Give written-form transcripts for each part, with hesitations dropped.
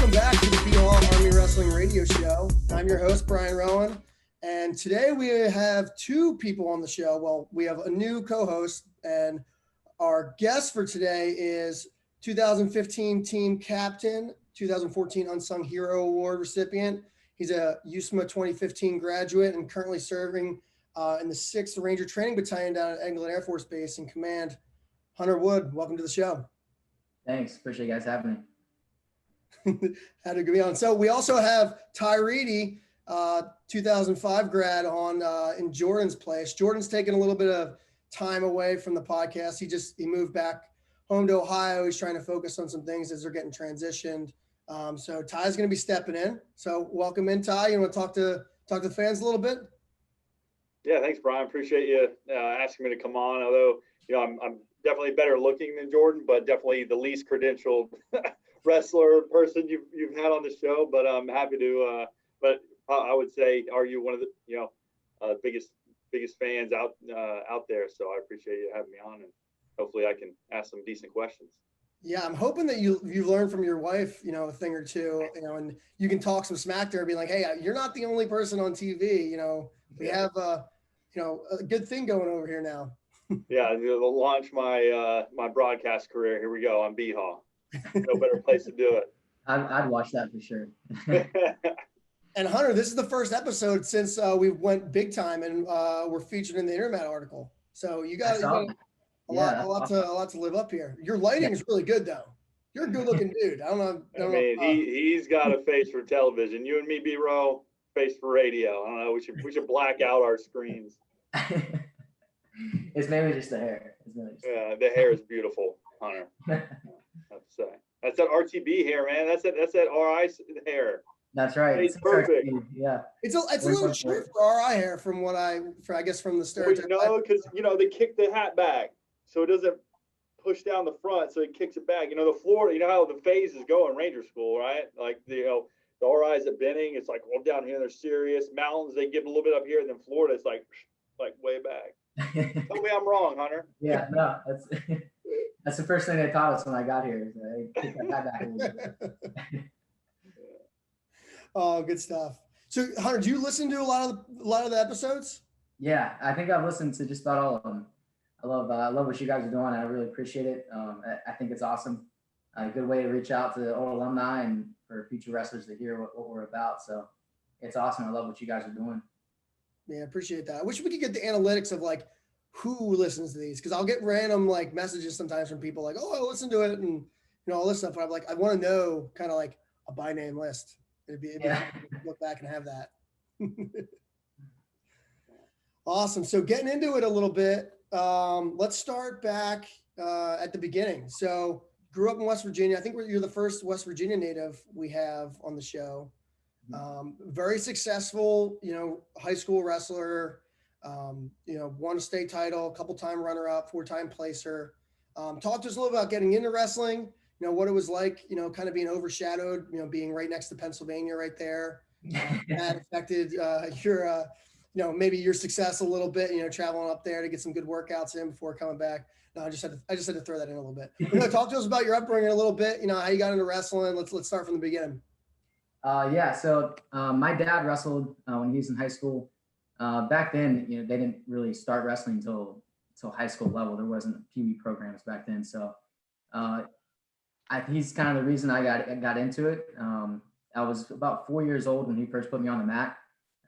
Welcome back to the BHAW Army Wrestling Radio Show. I'm your host, Brian Rowan, and today we have two people on the show. Well, we have a new co-host, and our guest for today is 2015 team captain, 2014 Unsung Hero Award recipient. He's a USMA 2015 graduate and currently serving in the 6th Ranger Training Battalion down at England Air Force Base in command. Hunter Wood, welcome to the show. Thanks. Appreciate you guys having me. Had to be on. So we also have Ty Reedy, 2005 grad on in Jordan's place. Jordan's taken a little bit of time away from the podcast. He moved back home to Ohio. He's trying to focus on some things as they're getting transitioned. So Ty's going to be stepping in. So welcome in, Ty. You want to talk to the fans a little bit? Yeah, thanks, Brian. Appreciate you asking me to come on. Although I'm definitely better looking than Jordan, but definitely the least credentialed wrestler person you've had on the show. But I'm happy to. But I would say, are you one of the biggest fans out there? So I appreciate you having me on, and hopefully I can ask some decent questions. Yeah, I'm hoping that you learned from your wife, a thing or two, and you can talk some smack to her, be like, hey, you're not the only person on TV. We have a good thing going over here now. Yeah, they'll launch my broadcast career. Here we go on BHAW. No better place to do it. I'd watch that for sure. And Hunter, this is the first episode since we went big time and we're featured in the Internet article. So you got a lot to live up here. Your lighting is really good though. You're a good looking dude. I don't know. He's got a face for television. You and me, B-Row, face for radio. I don't know. We should black out our screens. It's maybe just the hair. Yeah, the hair is beautiful, Hunter. I have to say. That's that RTB hair, man. That's that RI hair. That's right. It's perfect. Yeah. It's a little short for RI hair from I guess from the stereotype. No, because they kick the hat back, so it doesn't push down the front, so it kicks it back. The floor, how the phases go in Ranger School, right? Like the RIs at Benning, it's like down here they're serious. Mountains, they give a little bit up here, and then Florida, it's like way back. Tell me I'm wrong, Hunter. Yeah, no, that's the first thing they taught us when I got here. Is kick that back a little bit. Oh, good stuff. So, Hunter, do you listen to a lot of the episodes? Yeah, I think I've listened to just about all of them. I love what you guys are doing. I really appreciate it. I think it's awesome. A good way to reach out to old alumni and for future wrestlers to hear what we're about. So it's awesome. I love what you guys are doing. Yeah, appreciate that. I wish we could get the analytics of who listens to these, because I'll get random messages sometimes from people like, oh, I listen to it and all this stuff. But I'm like, I want to know kind of like a by name list. It'd be look back and have that. Awesome. So getting into it a little bit, let's start back at the beginning. So grew up in West Virginia. I think you're the first West Virginia native we have on the show. Very successful, high school wrestler, won a state title, a couple-time runner-up, 4-time placer. Talk to us a little about getting into wrestling, what it was like, kind of being overshadowed, being right next to Pennsylvania right there. That affected your, maybe your success a little bit, traveling up there to get some good workouts in before coming back. No, I just had to throw that in a little bit. Talk to us about your upbringing a little bit, how you got into wrestling. Let's start from the beginning. So my dad wrestled when he was in high school. Back then, they didn't really start wrestling until high school level. There wasn't Pee Wee programs back then. So he's kind of the reason I got into it. I was about 4 years old when he first put me on the mat,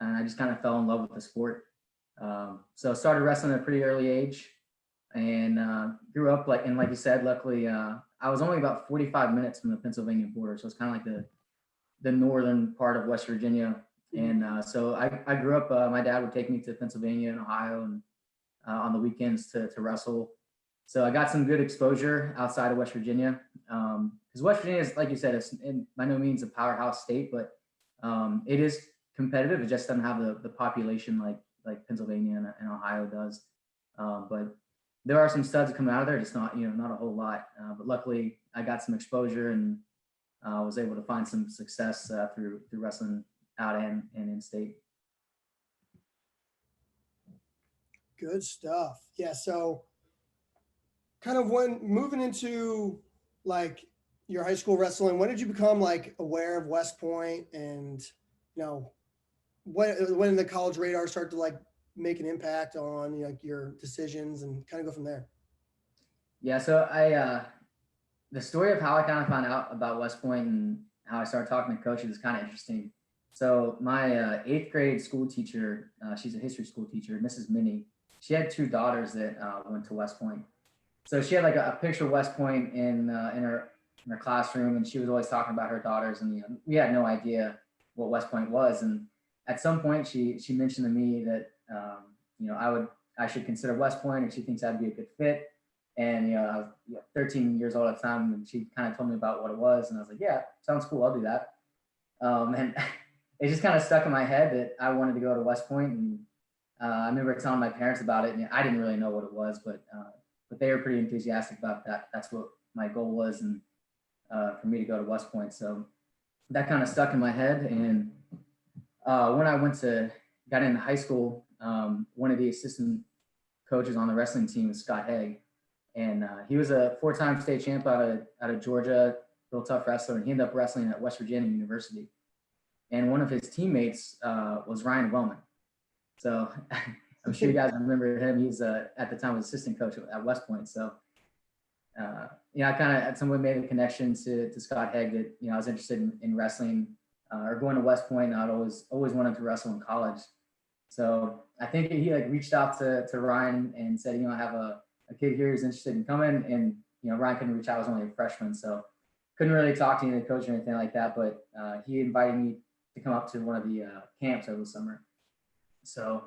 and I just kind of fell in love with the sport. So I started wrestling at a pretty early age, and grew up like you said, luckily I was only about 45 minutes from the Pennsylvania border. So it's kind of like the northern part of West Virginia. And so I grew up, my dad would take me to Pennsylvania and Ohio and on the weekends to wrestle. So I got some good exposure outside of West Virginia. Because West Virginia is, like you said, it's by no means a powerhouse state, but it is competitive. It just doesn't have the population like Pennsylvania and Ohio does. But there are some studs coming out of there, just not a whole lot. But luckily I got some exposure and was able to find some success through wrestling out and in state. Good stuff. Yeah. So kind of when moving into your high school wrestling, when did you become like aware of West Point and, you know, when did the college radar start to like make an impact on, you know, like your decisions and kind of go from there? Yeah, so the story of how I kind of found out about West Point and how I started talking to coaches is kind of interesting. So my eighth grade school teacher, she's a history school teacher, Mrs. Minnie. She had two daughters that went to West Point. So she had like a picture of West Point in her classroom, and she was always talking about her daughters, and we had no idea what West Point was. And at some point, she mentioned to me that I should consider West Point, and she thinks I'd be a good fit. And I was 13 years old at the time, and she kind of told me about what it was, and I was like, yeah, sounds cool, I'll do that. And it just kind of stuck in my head that I wanted to go to West Point, and I remember telling my parents about it, and I didn't really know what it was, but they were pretty enthusiastic about that. That's what my goal was, and for me to go to West Point. So that kind of stuck in my head. And when I got into high school, one of the assistant coaches on the wrestling team was Scott Haig, and he was a 4-time state champ out of Georgia, real tough wrestler, and he ended up wrestling at West Virginia University. And one of his teammates was Ryan Wellman. So I'm sure you guys remember him. He's at the time was assistant coach at West Point. So I kind of at some way made a connection to Scott Haig that I was interested in wrestling or going to West Point. I'd always wanted to wrestle in college. So I think he like reached out to Ryan and said, I have a kid here who's interested in coming, and Ryan couldn't reach out. I was only a freshman, so couldn't really talk to any of the coach or anything like that. But he invited me to come up to one of the camps over the summer. So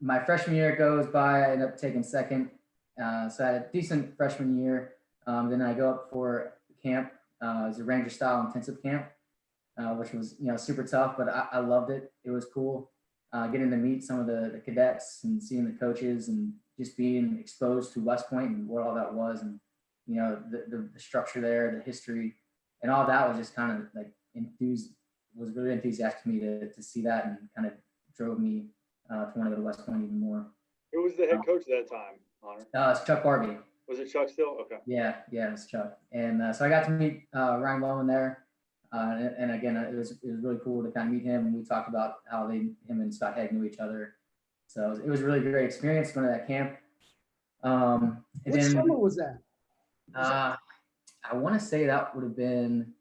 my freshman year goes by, I end up taking second. So I had a decent freshman year. Then I go up for camp. It was a Ranger style intensive camp, which was super tough, but I loved it. It was cool getting to meet some of the cadets and seeing the coaches and just being exposed to West Point and what all that was, and the structure there, the history, and all that was just kind of like was really enthusiastic to me to see that, and kind of drove me to want to go to West Point even more. Who was the head coach at that time, Honor? It's Chuck Barbie. Was it Chuck still? Okay. Yeah, it's Chuck. And so I got to meet Ryan Wellman there. And again, it was really cool to kind of meet him. And we talked about how him and Scott Haig knew each other. So it was a really great experience going to that camp. What summer was that? I want to say that would have been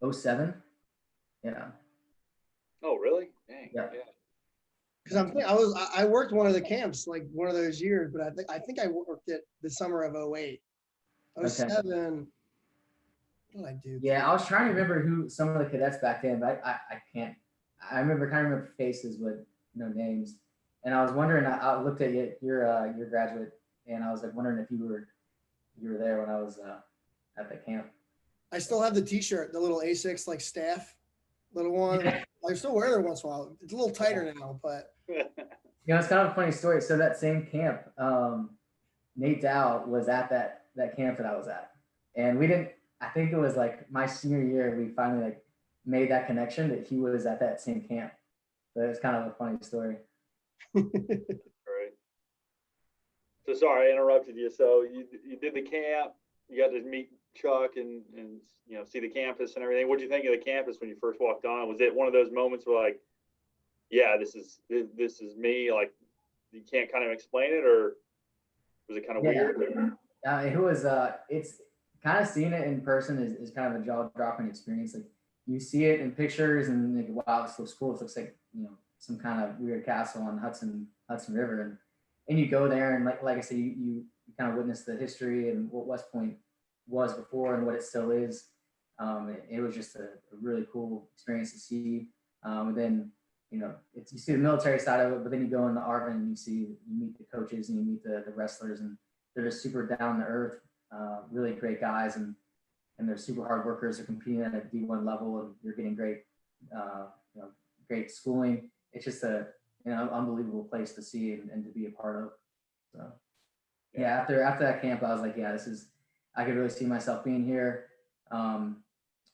2007. Yeah. Oh, really? Dang. Yeah. Because I worked one of the camps like one of those years, but I think I worked it the summer of 2008. 2007. What did I do? Yeah, I was trying to remember who some of the cadets back then, but I can't. I remember faces with no names, and I was wondering. I looked at you. You're a graduate, and I was like wondering if you were there when I was at the camp. I still have the T-shirt, the little A6 like staff, little one. Yeah. I still wear it once in a while. It's a little tighter now, but it's kind of a funny story. So that same camp, Nate Dow was at that camp that I was at, and we didn't. I think it was like my senior year, we finally like made that connection that he was at that same camp. So it's kind of a funny story. All right. So sorry, I interrupted you. So you did the camp, you got to meet Chuck and see the campus and everything. What did you think of the campus when you first walked on? Was it one of those moments where like, yeah, this is me, like you can't kind of explain it, or was it kind of weird? It was it's kind of seeing it in person is kind of a jaw-dropping experience. Like you see it in pictures and like, wow, this looks cool. It looks like some kind of weird castle on Hudson River, and you go there and like I said, you kind of witness the history and what West Point was before and what it still is. It was just a really cool experience to see. And then you see the military side of it, but then you go into Arvin and you meet the coaches and you meet the wrestlers, and they're just super down to earth. Really great guys, and they're super hard workers. They're competing at a D1 level, and you're getting great schooling. It's just a unbelievable place to see and to be a part of. So yeah, after that camp, I was like, yeah, I could really see myself being here.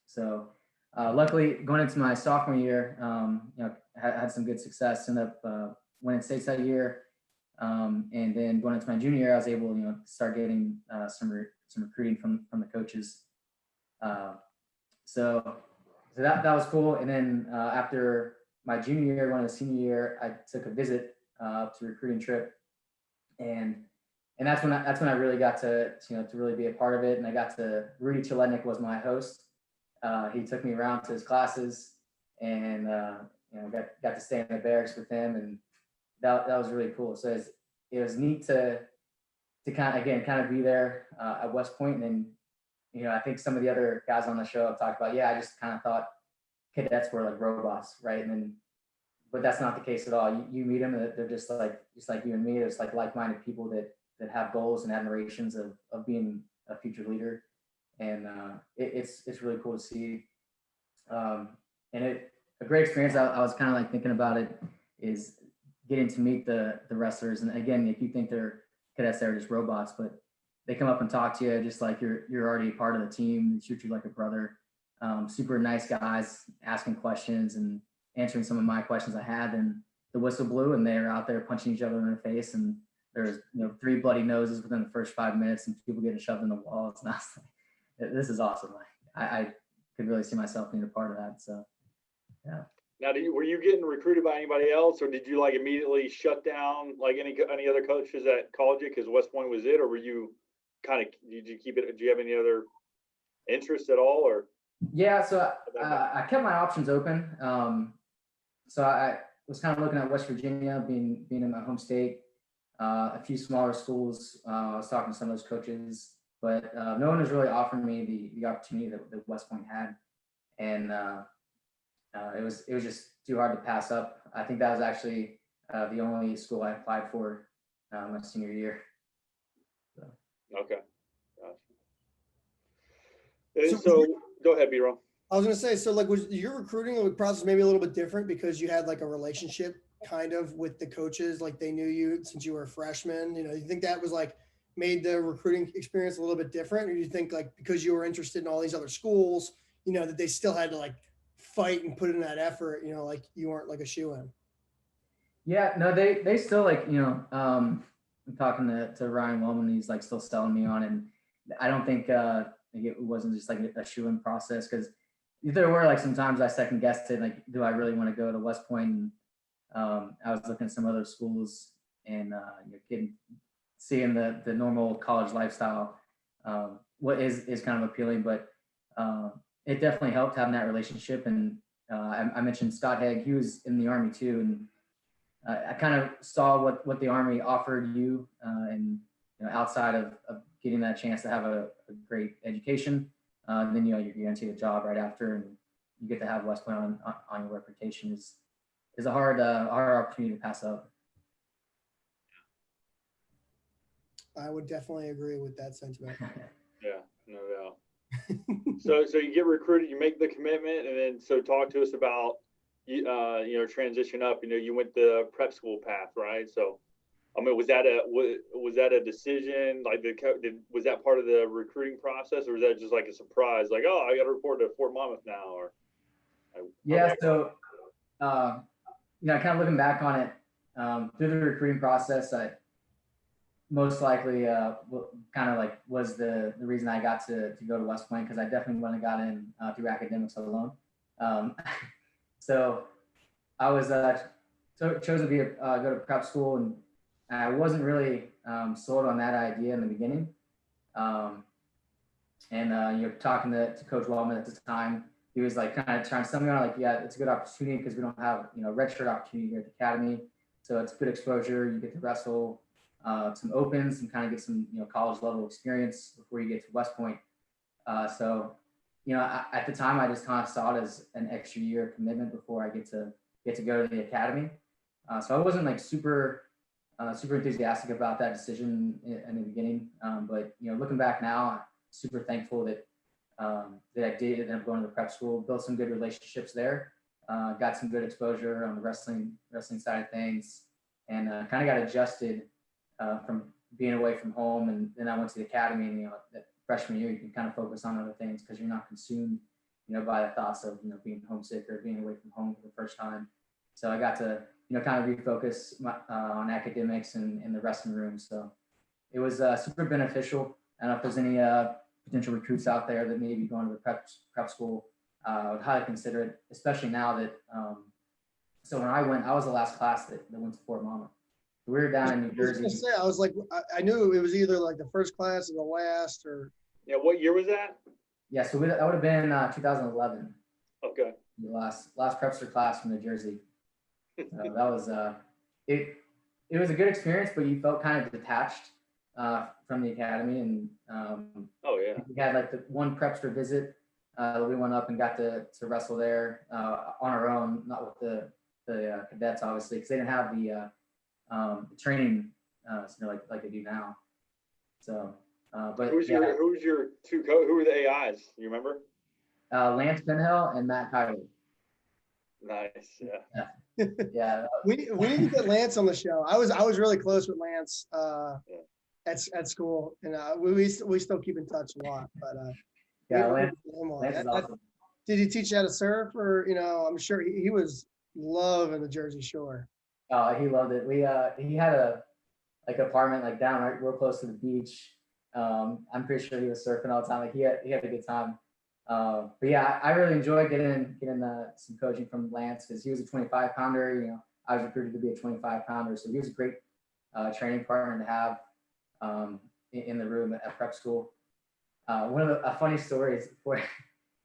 So luckily, going into my sophomore year, had some good success. Ended up winning states that year. And then going into my junior year, I was able, to start getting some recruiting from the coaches. So that was cool. And then after my junior year, going into senior year, I took a visit up to a recruiting trip, and that's when I really got to really be a part of it. And I got to Rudy Cheletnik was my host. He took me around to his classes, and got to stay in the barracks with him, and that was really cool. So it was neat to kind of be there at West Point. And I think some of the other guys on the show have talked about, I just kind of thought cadets were like robots, right? But that's not the case at all. You meet them, they're just like you and me. There's like like-minded people that have goals and admirations of being a future leader, and it's really cool to see. And a great experience. I was kind of like thinking about it is getting to meet the wrestlers. And again, if you think they're cadets, they're just robots, but they come up and talk to you just like you're already a part of the team. They treat you like a brother. Super nice guys, asking questions and answering some of my questions I had. And the whistle blew, and they're out there punching each other in the face. And there's 3 bloody noses within the first 5 minutes, and people getting shoved in the wall. It's not. This is awesome. I could really see myself being a part of that. So, yeah. Now, were you getting recruited by anybody else, or did you like immediately shut down like any other coaches that called you because West Point was it, or were you did you keep it? Do you have any other interests at all, or? Yeah, so I kept my options open. So I was kind of looking at West Virginia, being in my home state, a few smaller schools. I was talking to some of those coaches, but no one was really offering me the opportunity that West Point had, and it was just too hard to pass up. I think that was actually the only school I applied for my senior year. So. Okay. Gotcha. So go ahead, B-Roll. I was going to say, so like, was your recruiting process maybe a little bit different because you had like a relationship kind of with the coaches, like they knew you since you were a freshman? You think that was like made the recruiting experience a little bit different, or do you think like because you were interested in all these other schools, that they still had to like fight and put in that effort, like you weren't like a shoo-in? Yeah, no, they still like, I'm talking to Ryan Wellman, he's like still selling me on, and I don't think it wasn't just like a shoo-in process, because there were like sometimes I second guessed it, like, do I really want to go to West Point? And I was looking at some other schools, and seeing the normal college lifestyle, what is kind of appealing, but it definitely helped having that relationship. And I mentioned Scott Haig, he was in the Army too, and I kind of saw what the Army offered you, and outside of getting that chance to have a great education, then you're guaranteed a job right after, and you get to have West Point on your reputation is a hard opportunity to pass up. I would definitely agree with that sentiment. Yeah, no doubt. So you get recruited, you make the commitment, and then so talk to us about transition up. You went the prep school path, right? So I mean, was that a decision? Like, was that part of the recruiting process, or was that just like a surprise? Like, oh, I got to report to Fort Monmouth now, or? Yeah. So, kind of looking back on it, through the recruiting process, I most likely kind of like was the reason I got to go to West Point, because I definitely wouldn't have got in through academics alone. So I was chose to go to prep school, and I wasn't really sold on that idea in the beginning. And you're talking to Coach Wellman at the time. He was like kind of trying to sell me on, like, yeah, it's a good opportunity because we don't have redshirt opportunity here at the academy, so it's good exposure. You get to wrestle some opens and kind of get some college level experience before you get to West Point. So at the time I just kind of saw it as an extra year commitment before I get to go to the academy. So I wasn't like super enthusiastic about that decision in the beginning. But looking back now, I'm super thankful that I did end up going to the prep school, built some good relationships there, got some good exposure on the wrestling side of things, and kind of got adjusted from being away from home. And then I went to the academy, and that freshman year you can kind of focus on other things because you're not consumed by the thoughts of being homesick or being away from home for the first time. So I got to, kind of refocus on academics and in the wrestling room. So it was super beneficial. I don't know if there's any potential recruits out there that may be going to the prep school. I would highly consider it, especially now that, so when I went, I was the last class that went to Fort Monmouth. We were down in New Jersey. I was like, I knew it was either like the first class or the last, or. Yeah, what year was that? Yeah, so that would have been 2011. Okay. The last prepster class from New Jersey. So that was it. It was a good experience, but you felt kind of detached from the academy, and oh yeah, we had like the one prepster visit. We went up and got to wrestle there on our own, not with the cadets, obviously, because they didn't have the training, like they do now. So, but who's your two who were the AIs? You remember? Lance Penhell and Matt Kyler. Nice, yeah. Yeah. We need to get Lance on the show. I was really close with Lance at school, and we still keep in touch a lot. But yeah, Lance is awesome. Did he teach you how to surf, or I'm sure he was loving the Jersey Shore. Oh, he loved it. He had a apartment like down right real close to the beach. I'm pretty sure he was surfing all the time. Like he had a good time. But yeah, I really enjoyed getting some coaching from Lance, because he was a 25 pounder. I was recruited to be a 25 pounder, so he was a great training partner to have in the room at prep school. One of the funny stories for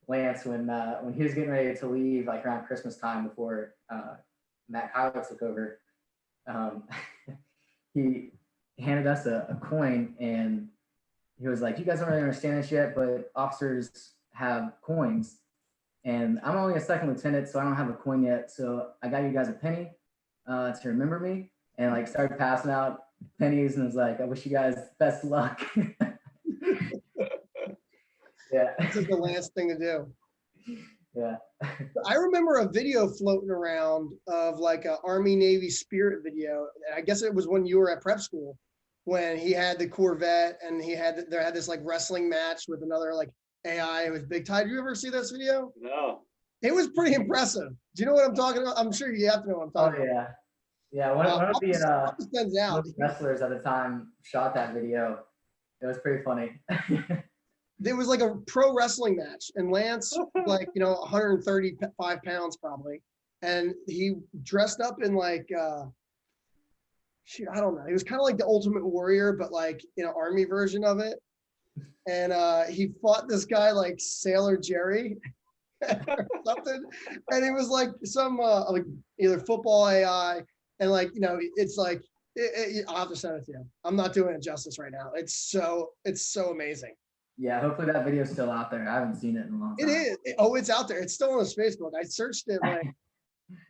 Lance, when he was getting ready to leave, like around Christmas time before Matt Kyler took over, he handed us a coin, and he was like, "You guys don't really understand this yet, but officers have coins, and I'm only a second lieutenant, so I don't have a coin yet. So I got you guys a penny to remember me," and like started passing out pennies, and was like, "I wish you guys best luck." Yeah, that's like the last thing to do. Yeah. I remember a video floating around of like an Army Navy Spirit video. I guess it was when you were at prep school, when he had the Corvette and there had this like wrestling match with another like AI with Big Ty. Did you ever see this video? No. It was pretty impressive. Do you know what I'm talking about? I'm sure you have to know what I'm talking about. Yeah. Yeah, one of the wrestlers at the time shot that video. It was pretty funny. There was like a pro wrestling match, and Lance, like, 135 pounds probably. And he dressed up in like, I don't know. He was kind of like the Ultimate Warrior, but like in an army version of it. And he fought this guy like Sailor Jerry or something. And it was like some like either football AI. And like, it's like, I'll have to send it to you. I'm not doing it justice right now. It's so amazing. Yeah, hopefully that video is still out there. I haven't seen it in a long time. It is. It's out there. It's still on his Facebook. I searched it like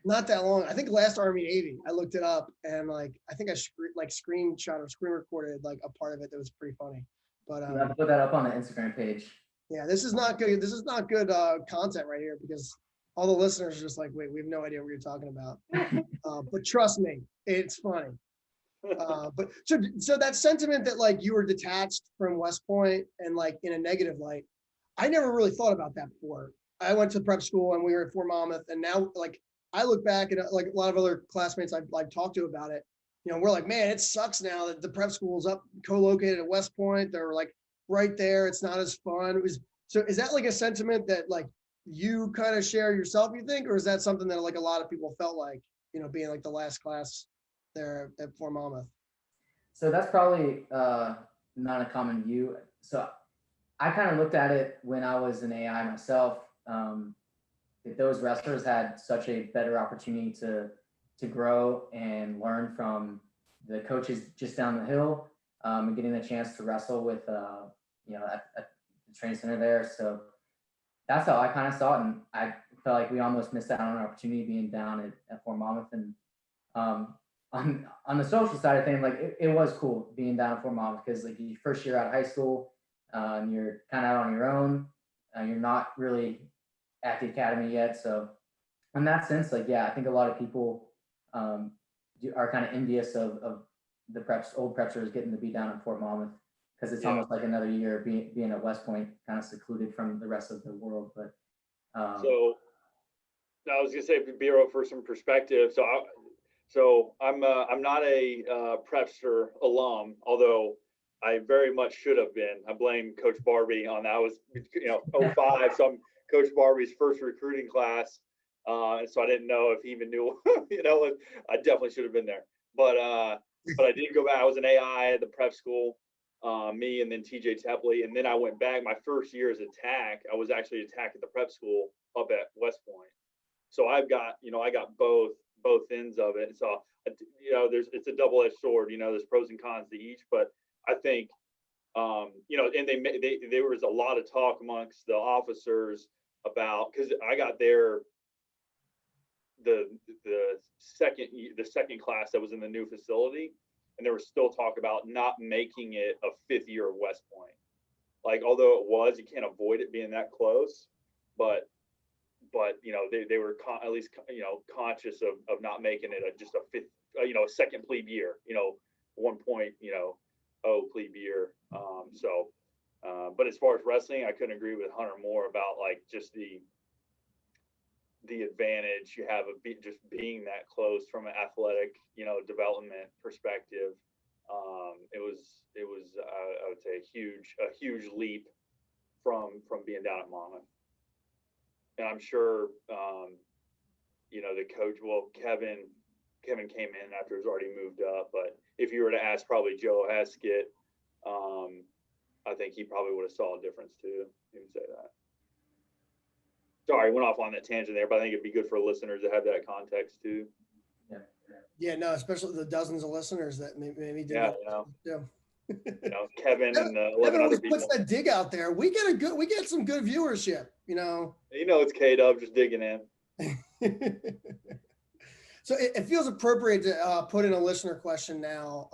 not that long. I think last Army Navy. I looked it up, and like I think I screenshot or screen recorded like a part of it that was pretty funny. But you have to put that up on the Instagram page. Yeah, this is not good. This is not good content right here, because all the listeners are just like, wait, we have no idea what you're talking about. But trust me, it's funny. But so that sentiment that like you were detached from West Point and like in a negative light, I never really thought about that before. I went to prep school and we were at Fort Monmouth, and now like I look back at like a lot of other classmates I've like talked to about it. We're like, man, it sucks now that the prep school is up co-located at West Point. They're like right there. It's not as fun. So is that like a sentiment that like you kind of share yourself, you think, or is that something that like a lot of people felt like, being like the last class there at Fort Monmouth? So that's probably not a common view. So I kind of looked at it when I was an AI myself. That those wrestlers had such a better opportunity to grow and learn from the coaches just down the hill, and getting the chance to wrestle with at the training center there. So that's how I kind of saw it, and I felt like we almost missed out on an opportunity being down at Fort Monmouth. And on the social side of things, like it was cool being down at Fort Monmouth, because like your first year out of high school, and you're kind of out on your own, you're not really at the academy yet. So in that sense, like, yeah, I think a lot of people are kind of envious of the old prepsters getting to be down at Fort Monmouth, because it's almost like another year being at West Point, kind of secluded from the rest of the world. But so I was gonna say Bureau for some perspective. I'm not a Prepster alum, although I very much should have been. I blame Coach Barbie on that. I was '05, so I'm Coach Barbie's first recruiting class, and so I didn't know if he even knew. I definitely should have been there. But I did go back. I was an AI at the prep school. Me and then TJ Tepley, and then I went back. My first year as attack, I was actually attack at the prep school up at West Point. So I got both ends of it. So it's a double-edged sword. There's pros and cons to each, but I think and there was a lot of talk amongst the officers about, because I got there the second class that was in the new facility, and there was still talk about not making it a 5th year of West Point. Like, although it was, you can't avoid it being that close, but they were at least conscious of not making it just a 5th, a second plebe year, 1.0 plebe year. But as far as wrestling, I couldn't agree with Hunter more about like just the advantage you have of just being that close from an athletic, development perspective. It was I would say a huge leap from being down at Monmouth. And I'm sure, the coach, Kevin came in after he was already moved up. But if you were to ask probably Joe Heskett, I think he probably would have saw a difference too. You can say that. Sorry, I went off on that tangent there, but I think it'd be good for listeners to have that context too. Yeah, no, especially the dozens of listeners that maybe did. Yeah. Kevin and 11 other people. Puts that dig out there. We get some good viewership. It's K-Dub just digging in. So it feels appropriate to put in a listener question now,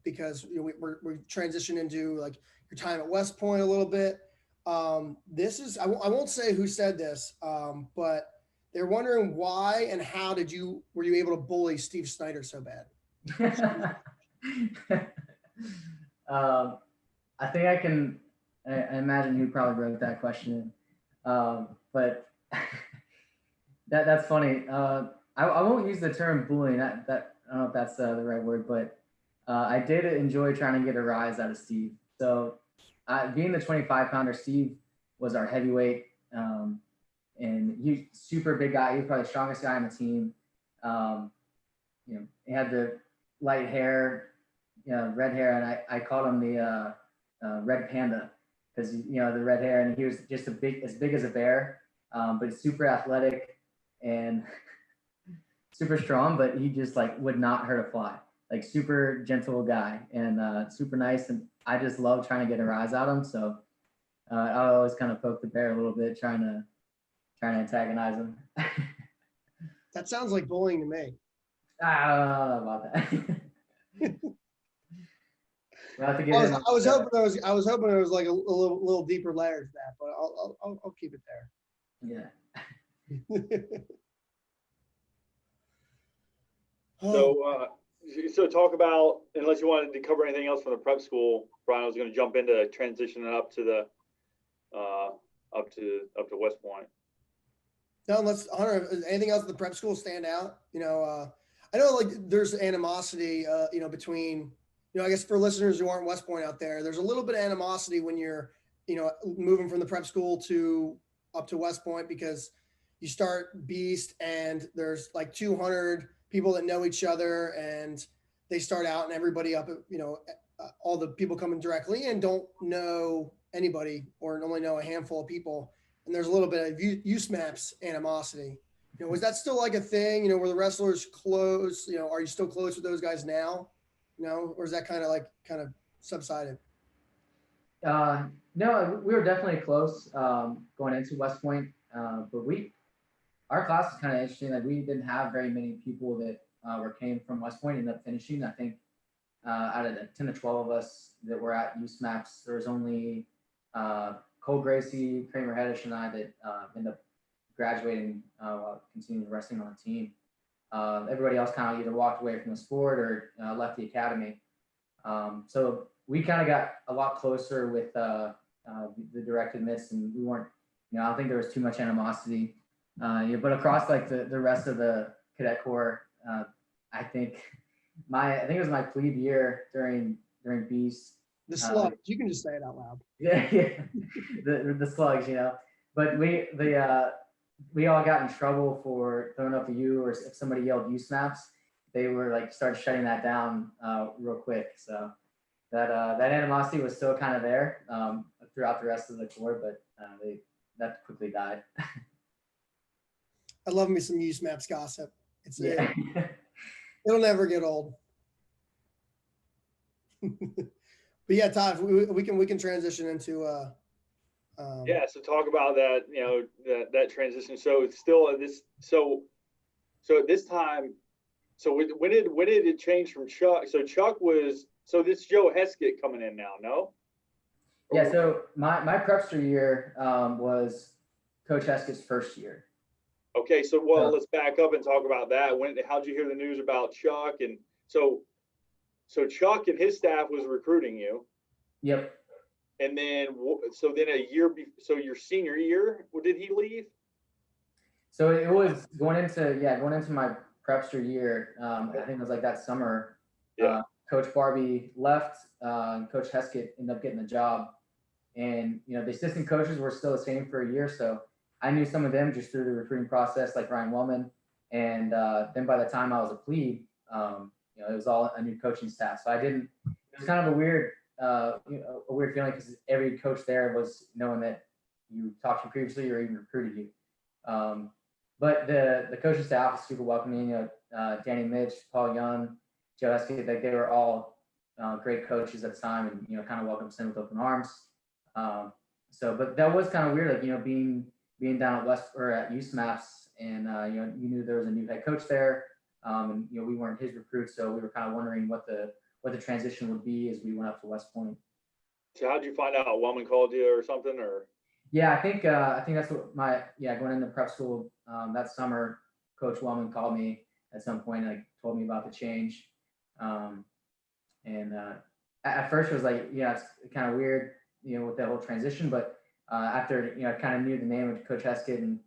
because we're transitioning into like your time at West Point a little bit. This is I won't say who said this, but they're wondering why and how were you able to bully Steve Snyder so bad? I think I imagine who probably wrote that question, but that's funny. I won't use the term bullying. That I don't know if that's the right word, but I did enjoy trying to get a rise out of Steve. So being the 25-pounder, Steve was our heavyweight, and he's super big guy. He was probably the strongest guy on the team. He had the light hair, red hair, and I called him the Red Panda because the red hair, and he was just as big as a bear, but super athletic and super strong. But he just would not hurt a fly. Like super gentle guy and super nice, and I just love trying to get a rise out of him. So I always kind of poke the bear a little bit, trying to antagonize him. That sounds like bullying to me. I don't know about that. I was hoping there was like a little deeper layer to that, but I'll keep it there. Yeah. So talk about, unless you wanted to cover anything else from the prep school, Brian, I was going to jump into transitioning up to the up to West Point. No, Hunter, anything else at the prep school stand out? I know like there's animosity, between, I guess for listeners who aren't West Point out there, there's a little bit of animosity when you're, moving from the prep school up to West Point, because you start Beast and there's like 200 people that know each other, and they start out and everybody up, all the people coming directly in don't know anybody or only know a handful of people. And there's a little bit of USMAPS animosity. Was that still like a thing? Were the wrestlers close? Are you still close with those guys now? Or is that kind of subsided? No, we were definitely close going into West Point, but our class is kind of interesting. Like we didn't have very many people that came from West Point ended up finishing. I think out of the 10 to 12 of us that were at USMAPS, there was only Cole Gracie, Kramer Heddish, and I that ended up graduating while continuing wrestling on the team. Everybody else kind of either walked away from the sport or left the academy. So we kind of got a lot closer with the directed miss, and we weren't, I don't think there was too much animosity Yeah, but across like the rest of the cadet corps, I think it was my plebe year during Beast. The slugs. You can just say it out loud. Yeah, yeah. The slugs, you know. But we all got in trouble for throwing up a U, or if somebody yelled USMAPS, they were like started shutting that down real quick. So that animosity was still kind of there throughout the rest of the corps, but that quickly died. I love me some USMAPS gossip. Yeah. It'll never get old. But yeah, Todd, we can transition into yeah. So talk about that. You know, that transition. So it's still this. So at this time. So when did it change from Chuck? So Chuck was. So this Joe Heskett coming in now. No. Yeah. So my prepster year was Coach Heskett's first year. Okay. So let's back up and talk about that. How'd you hear the news about Chuck? And so Chuck and his staff was recruiting you. Yep. And then, so then a year, so your senior year, did he leave? So it was going into my prepster year. I think it was like that summer. Yeah. Coach Barbie left. Coach Heskett ended up getting the job, and you know the assistant coaches were still the same for a year. So I knew some of them just through the recruiting process, like Ryan Wellman. And then by the time I was a plebe, you know, it was all a new coaching staff. So it was kind of a weird feeling because every coach there was knowing that you talked to previously or even recruited you. But the coaching staff was super welcoming. You know, Danny Mitch, Paul Young, Joe Heskett, like they were all great coaches at the time, and you know, kind of welcomed us in with open arms. But that was kind of weird, like you know, being down at USMAPS, and you know, you knew there was a new head coach there, and you know, we weren't his recruits, so we were kind of wondering what the transition would be as we went up to West Point. So how'd you find out? Wellman called you or something, or? Yeah, I think that's what going into prep school that summer, Coach Wellman called me at some point and like told me about the change. At first it was like, yeah, it's kind of weird, you know, with that whole transition. But after, you know, I kind of knew the name of Coach Heskett, and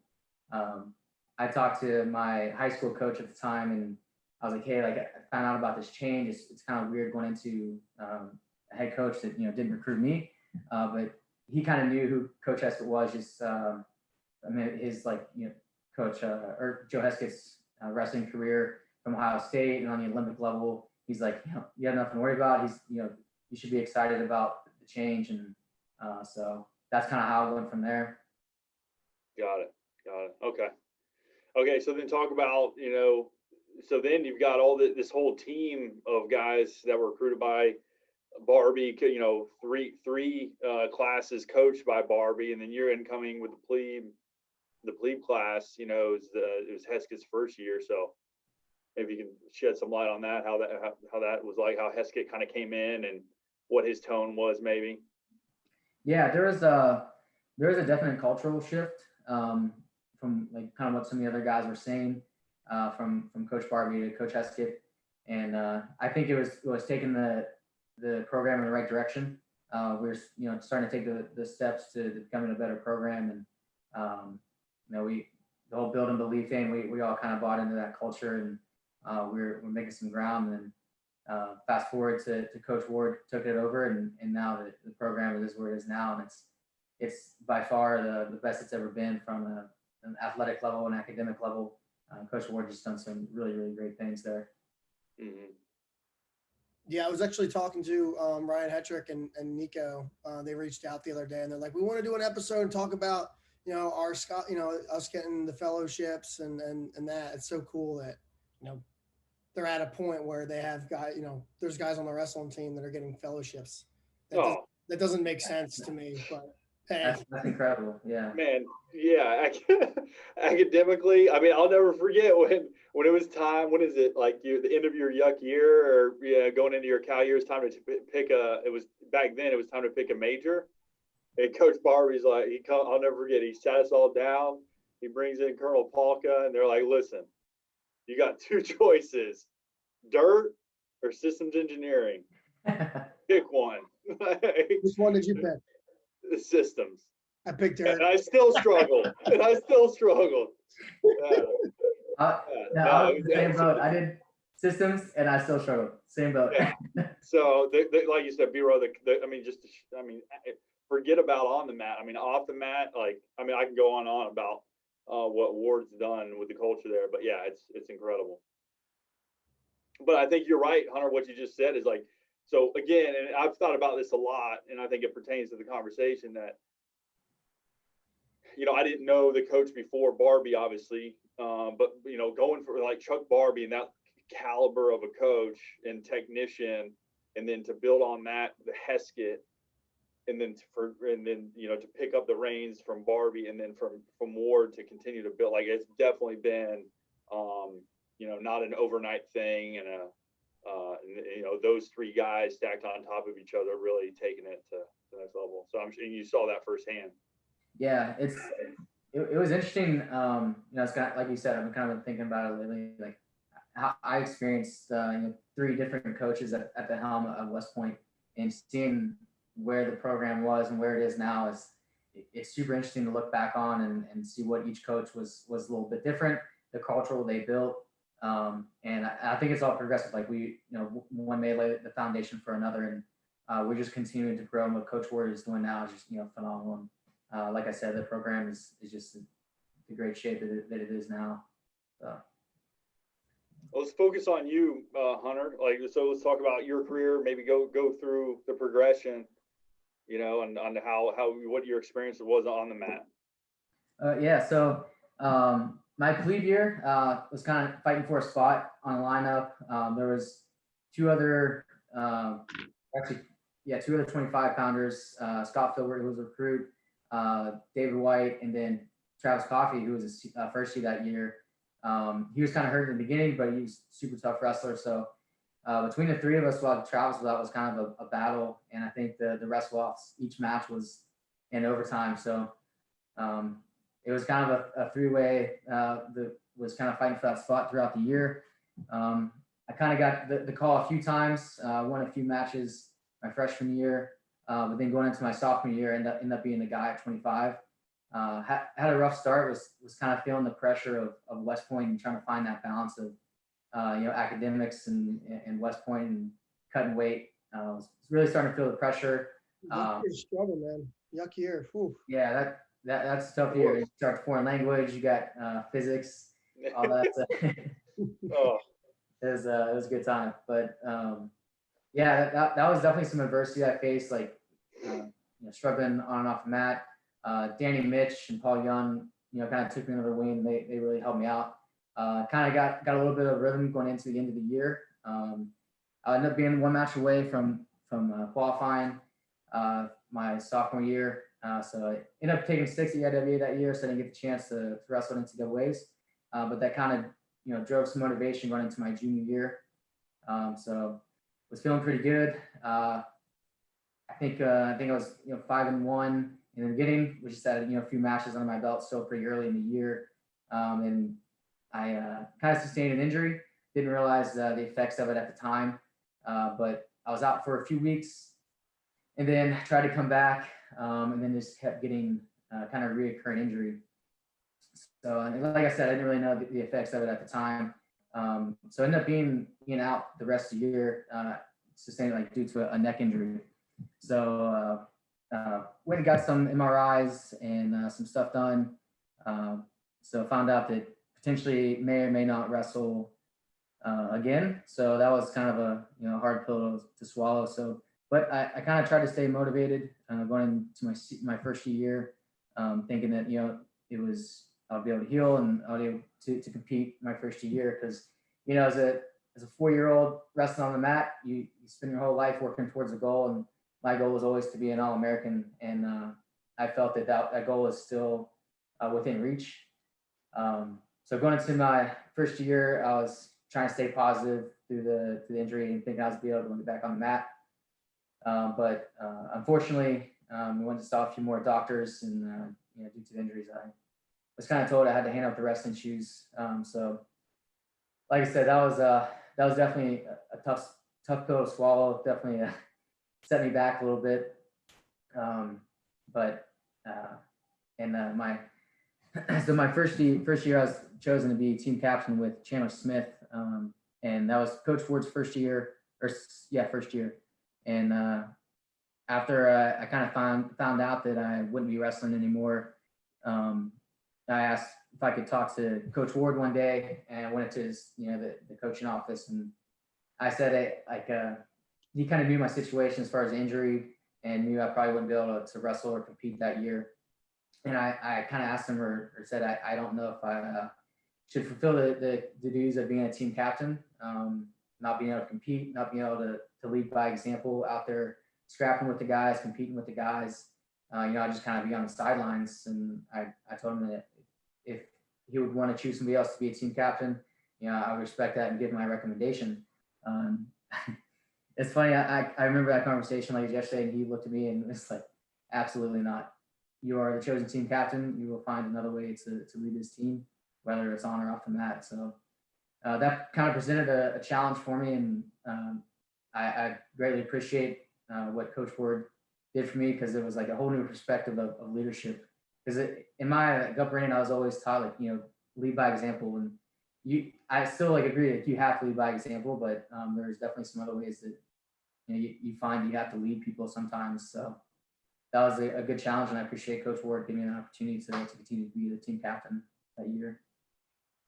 I talked to my high school coach at the time, and I was like, hey, like I found out about this change. It's kind of weird going into a head coach that, you know, didn't recruit me, but he kind of knew who Coach Heskett was. Just I mean, his like, you know, Coach or Joe Heskett's wrestling career from Ohio State and on the Olympic level. He's like, you know, you have nothing to worry about. You know, you should be excited about the change, and so that's kind of how it went from there. Got it. Okay. So then talk about, you know, so then you've got all this whole team of guys that were recruited by Barbie, you know, three classes coached by Barbie, and then you're incoming with the plebe class, you know, it was Heskett's first year. So maybe you can shed some light on that, how that was like, how Heskett kind of came in and what his tone was maybe. Yeah, there was a definite cultural shift from like kind of what some of the other guys were saying from Coach Barbie to Coach Heskett, and I think it was taking the program in the right direction. We're, you know, starting to take the steps to becoming a better program, and you know, the whole build and believe thing, we all kind of bought into that culture, and we're making some ground. And fast forward to Coach Ward took it over, and now the program is where it is now, and it's by far the best it's ever been from an athletic level and academic level. Coach Ward just done some really, really great things there. Mm-hmm. Yeah, I was actually talking to Ryan Hetrick and Nico. They reached out the other day, and they're like, we want to do an episode and talk about, you know, us getting the fellowships and that. It's so cool that, you know, they're at a point where they have guys, you know, there's guys on the wrestling team that are getting fellowships. That doesn't make sense to me, but hey. That's incredible. Yeah. Man, yeah. Academically, I mean, I'll never forget when it was time. When is it, like the end of your yuck year, or going into your Cal year? It's time to pick it was back then. It was time to pick a major. And Coach Barbie's like, I'll never forget. He sat us all down. He brings in Colonel Polka, and they're like, listen, you got two choices: dirt or systems engineering. Pick one. Which one did you pick? The systems. I picked And her. I still struggle. And I still struggle. No, I was in the same boat. I did systems and I still struggled. Same boat. Yeah. So, like you said, B-Row, I mean, forget about on the mat. I mean, off the mat, like, I mean, I can go on about what Ward's done with the culture there. But yeah, it's incredible. But I think you're right, Hunter. What you just said is like, so again, and I've thought about this a lot, and I think it pertains to the conversation that, I didn't know the coach before Barbie, obviously, but going for like Chuck Barbie and that caliber of a coach and technician, and then to build on that, the Heskett, and then to pick up the reins from Barbie, and then from Ward to continue to build, like, it's definitely been, not an overnight thing, and those three guys stacked on top of each other really taking it to the next level. So I'm sure you saw that firsthand. Yeah, it was interesting. It's kind of, like you said, I've kind of thinking about it lately, like how I experienced three different coaches at the helm of West Point, and seeing where the program was and where it is now it's super interesting to look back on and see what each coach was a little bit different, the cultural they built. And I think it's all progressive. Like one may lay the foundation for another, and we're just continuing to grow. And what Coach Ward is doing now is just phenomenal. Like I said, the program is just the great shape that it is now. So. Let's focus on you, Hunter. So let's talk about your career. Maybe go through the progression, and on how what your experience was on the mat. Yeah. So my plebe year was kind of fighting for a spot on a lineup. There was two other 25 pounders. Scott Filbert, who was a recruit, David White, and then Travis Coffey, who was a first year that year. He was kind of hurt in the beginning, but he was a super tough wrestler. So between the three of us, while Travis was out, was kind of a battle. And I think the wrestle-offs, each match was in overtime. So it was kind of a three-way that was kind of fighting for that spot throughout the year. I kind of got the call a few times, won a few matches my freshman year, but then going into my sophomore year, ended up being the guy at 25. Had a rough start, was kind of feeling the pressure of West Point and trying to find that balance of academics and West Point and cutting weight. Was really starting to feel the pressure. Struggle, man. Yuck year. Whew. Yeah, that's a tough year. You start foreign language, you got physics, all that. Oh. It was a good time, but that was definitely some adversity I faced, like struggling on and off the mat. Danny Mitch and Paul Young, kind of took me under their wing. They really helped me out. Kind of got a little bit of rhythm going into the end of the year. I ended up being one match away from qualifying my sophomore year. So I ended up taking 6 at IWA that year, so I didn't get the chance to wrestle into NCAAs. But that kind of drove some motivation going into my junior year. So was feeling pretty good. I think I was 5-1 in the beginning, which is that a few matches under my belt still pretty early in the year, and I kind of sustained an injury. Didn't realize the effects of it at the time, but I was out for a few weeks, and then tried to come back, and then just kept getting kind of reoccurring injury. So, like I said, I didn't really know the effects of it at the time. So I ended up being out the rest of the year, sustained due to a neck injury. So went and got some MRIs and some stuff done. So found out that potentially may or may not wrestle again. So that was kind of a hard pill to swallow. So, but I kind of tried to stay motivated going into my first year, thinking that I'll be able to heal and I'll be able to compete my first year, because as a 4-year-old wrestling on the mat, you spend your whole life working towards a goal, and my goal was always to be an All-American, and I felt that goal is still within reach. So going into my first year, I was trying to stay positive through the injury and thinking I was be able to get back on the mat. But unfortunately, we went to saw a few more doctors, and due to the injuries, I was kind of told I had to hang up the wrestling shoes. So, like I said, that was definitely a tough pill to swallow. Definitely set me back a little bit. But And so my first year I was chosen to be team captain with Chandler Smith, and that was Coach Ford's first year. And after I kind of found out that I wouldn't be wrestling anymore, I asked if I could talk to Coach Ward one day, and I went into his, the coaching office, and I said, he kind of knew my situation as far as injury, and knew I probably wouldn't be able to wrestle or compete that year. And I kind of asked him or said, I don't know if I should fulfill the duties of being a team captain, not being able to compete, not being able to lead by example out there, scrapping with the guys, competing with the guys. I just kind of be on the sidelines. And I told him that if he would want to choose somebody else to be a team captain, I would respect that and give my recommendation. It's funny. I remember that conversation like yesterday, and he looked at me and was like, absolutely not. You are the chosen team captain. You will find another way to lead this team, whether it's on or off the mat. So that kind of presented a challenge for me. And I greatly appreciate what Coach Ward did for me, because it was like a whole new perspective of leadership. Because in my upbringing, I was always taught, like, lead by example. And I still agree that you have to lead by example, but there's definitely some other ways that you find you have to lead people sometimes. So that was a good challenge, and I appreciate Coach Ward giving me an opportunity to continue to be the team captain that year.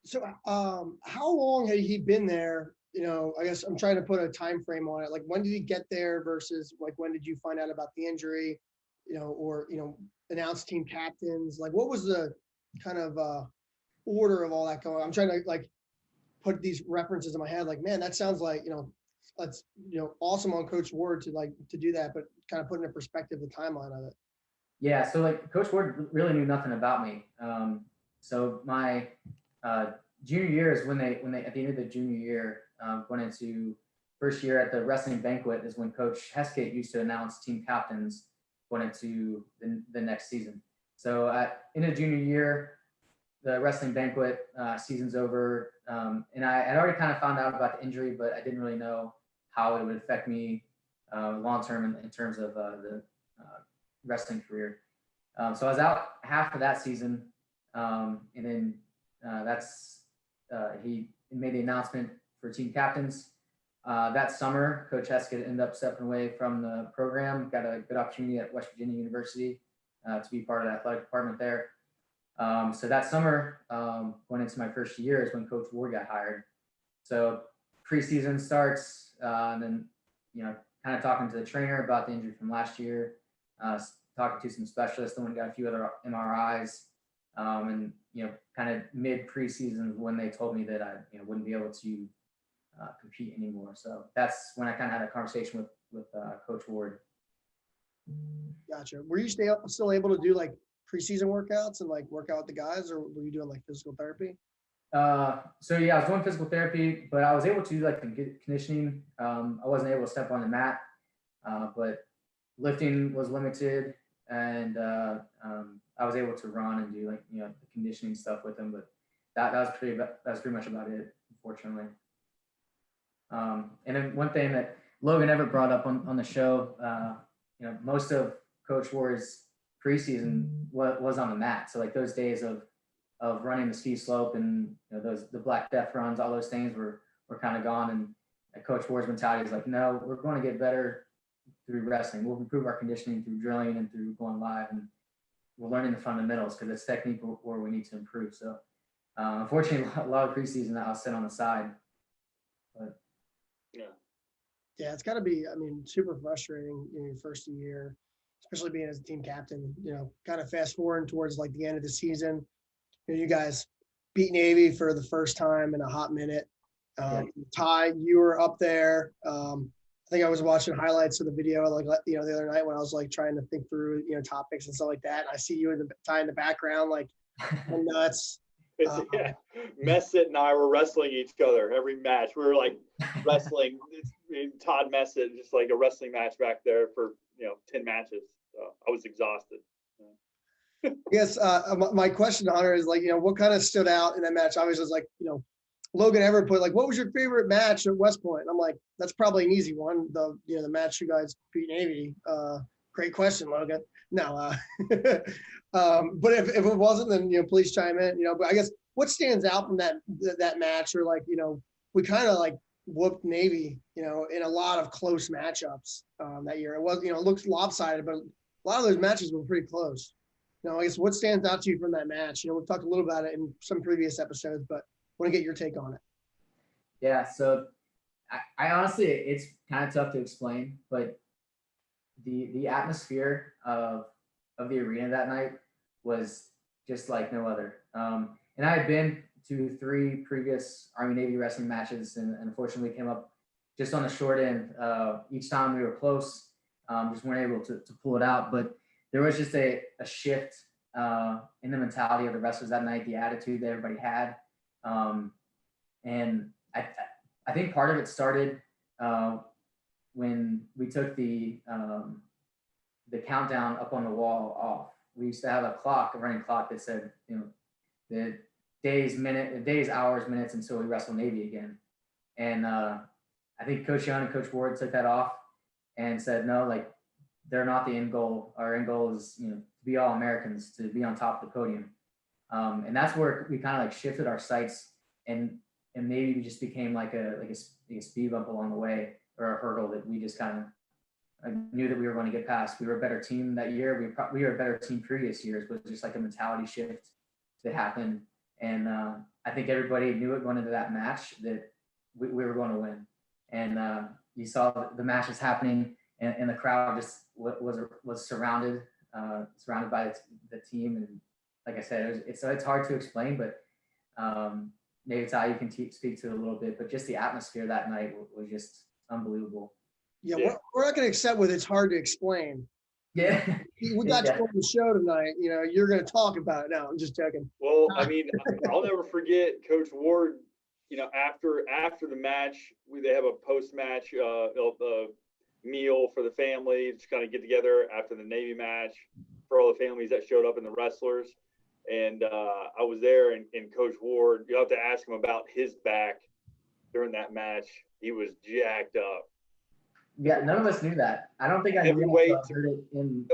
So how long had he been there? I guess I'm trying to put a time frame on it. Like, when did he get there versus like when did you find out about the injury, or announce team captains? Like, what was the kind of order of all that going on? I'm trying to put these references in my head. Like, man, that sounds like that's awesome on Coach Ward to do that, but kind of put into perspective the timeline of it. Yeah, so Coach Ward really knew nothing about me. So my junior year is when they at the end of the junior year, going into first year at the wrestling banquet is when Coach Heskett used to announce team captains going into the next season. So in the junior year, the wrestling banquet season's over, and I had already kind of found out about the injury, but I didn't really know how it would affect me long term in terms of the wrestling career. So I was out half of that season, and then he made the announcement for team captains. That summer, Coach Heskett ended up stepping away from the program, got a good opportunity at West Virginia University to be part of the athletic department there. So that summer, going into my first year, is when Coach Ward got hired. So preseason starts, and then kind of talking to the trainer about the injury from last year, talking to some specialists, and we got a few other MRIs, and kind of mid preseason when they told me that I wouldn't be able to compete anymore. So that's when I kind of had a conversation with Coach Ward. Gotcha. Were you still able to do preseason workouts and work out with the guys, or were you doing physical therapy? So yeah, I was doing physical therapy, but I was able to do the conditioning. I wasn't able to step on the mat, but lifting was limited, and I was able to run and do the conditioning stuff with them. But that was pretty much about it, unfortunately. And then one thing that Logan Everett brought up on the show, most of Coach Ward's preseason was on the mat. So those days of running the ski slope and the Black Death runs, all those things were kind of gone. And Coach Ward's mentality is no, we're going to get better through wrestling. We'll improve our conditioning through drilling and through going live, and we're learning the fundamentals because it's technique where we need to improve. So unfortunately, a lot of preseason I was set on the side. But yeah, it's got to be, super frustrating in your first year, especially being as a team captain, kind of fast forward towards the end of the season. You guys beat Navy for the first time in a hot minute. Ty, you were up there. I think I was watching highlights of the video the other night when I was trying to think through topics and stuff like that. And I see you in Ty in the background nuts. Messett and I were wrestling each other every match. We were wrestling. Todd Messett, just a wrestling match back there for 10 matches. So I was exhausted. I guess my question, Hunter, is what kind of stood out in that match? Obviously, was Logan Everett put what was your favorite match at West Point? And I'm that's probably an easy one. The match you guys beat Navy. Great question, Logan. No, but if it wasn't, then, please chime in, but I guess what stands out from that match, or like, we kind of like whooped Navy, in a lot of close matchups that year. It was, it looks lopsided, but a lot of those matches were pretty close. I guess what stands out to you from that match? We've talked a little about it in some previous episodes, but want to get your take on it. Yeah, so I honestly, it's kind of tough to explain, but the atmosphere of the arena that night was just like no other. And I had been to 3 previous Army Navy wrestling matches, and unfortunately came up just on the short end. Each time we were close, just weren't able to pull it out. But there was just a shift in the mentality of the wrestlers that night, the attitude that everybody had. And I think part of it started when we took the countdown up on the wall off. We used to have a running clock that said, the days, hours, minutes until we wrestle Navy again. And I think Coach Young and Coach Ward took that off and said, no, like, they're not the end goal. Our end goal is, to be all Americans, to be on top of the podium. And that's where we kind of like shifted our sights, and maybe we just became like a speed bump along the way, or a hurdle that we just kind of knew that we were going to get past. We were a better team that year. We were a better team previous years, but just like a mentality shift that happened. And I think everybody knew it going into that match that we were going to win. And you saw the match was happening, and the crowd just was surrounded by the team. And like I said, it's hard to explain, but maybe Ty, you can speak to it a little bit. But just the atmosphere that night was just unbelievable. Yeah, we're not going to accept with it's hard to explain. Yeah. We got you on the show tonight. You're going to talk about it now. I'm just joking. Well, I mean, I'll never forget Coach Ward. After the match, they have a post-match meal for the family, just kind of get together after the Navy match for all the families that showed up and the wrestlers. And I was there, and Coach Ward, you have to ask him about his back during that match. He was jacked up. Yeah, none of us knew that. I don't think I heard it in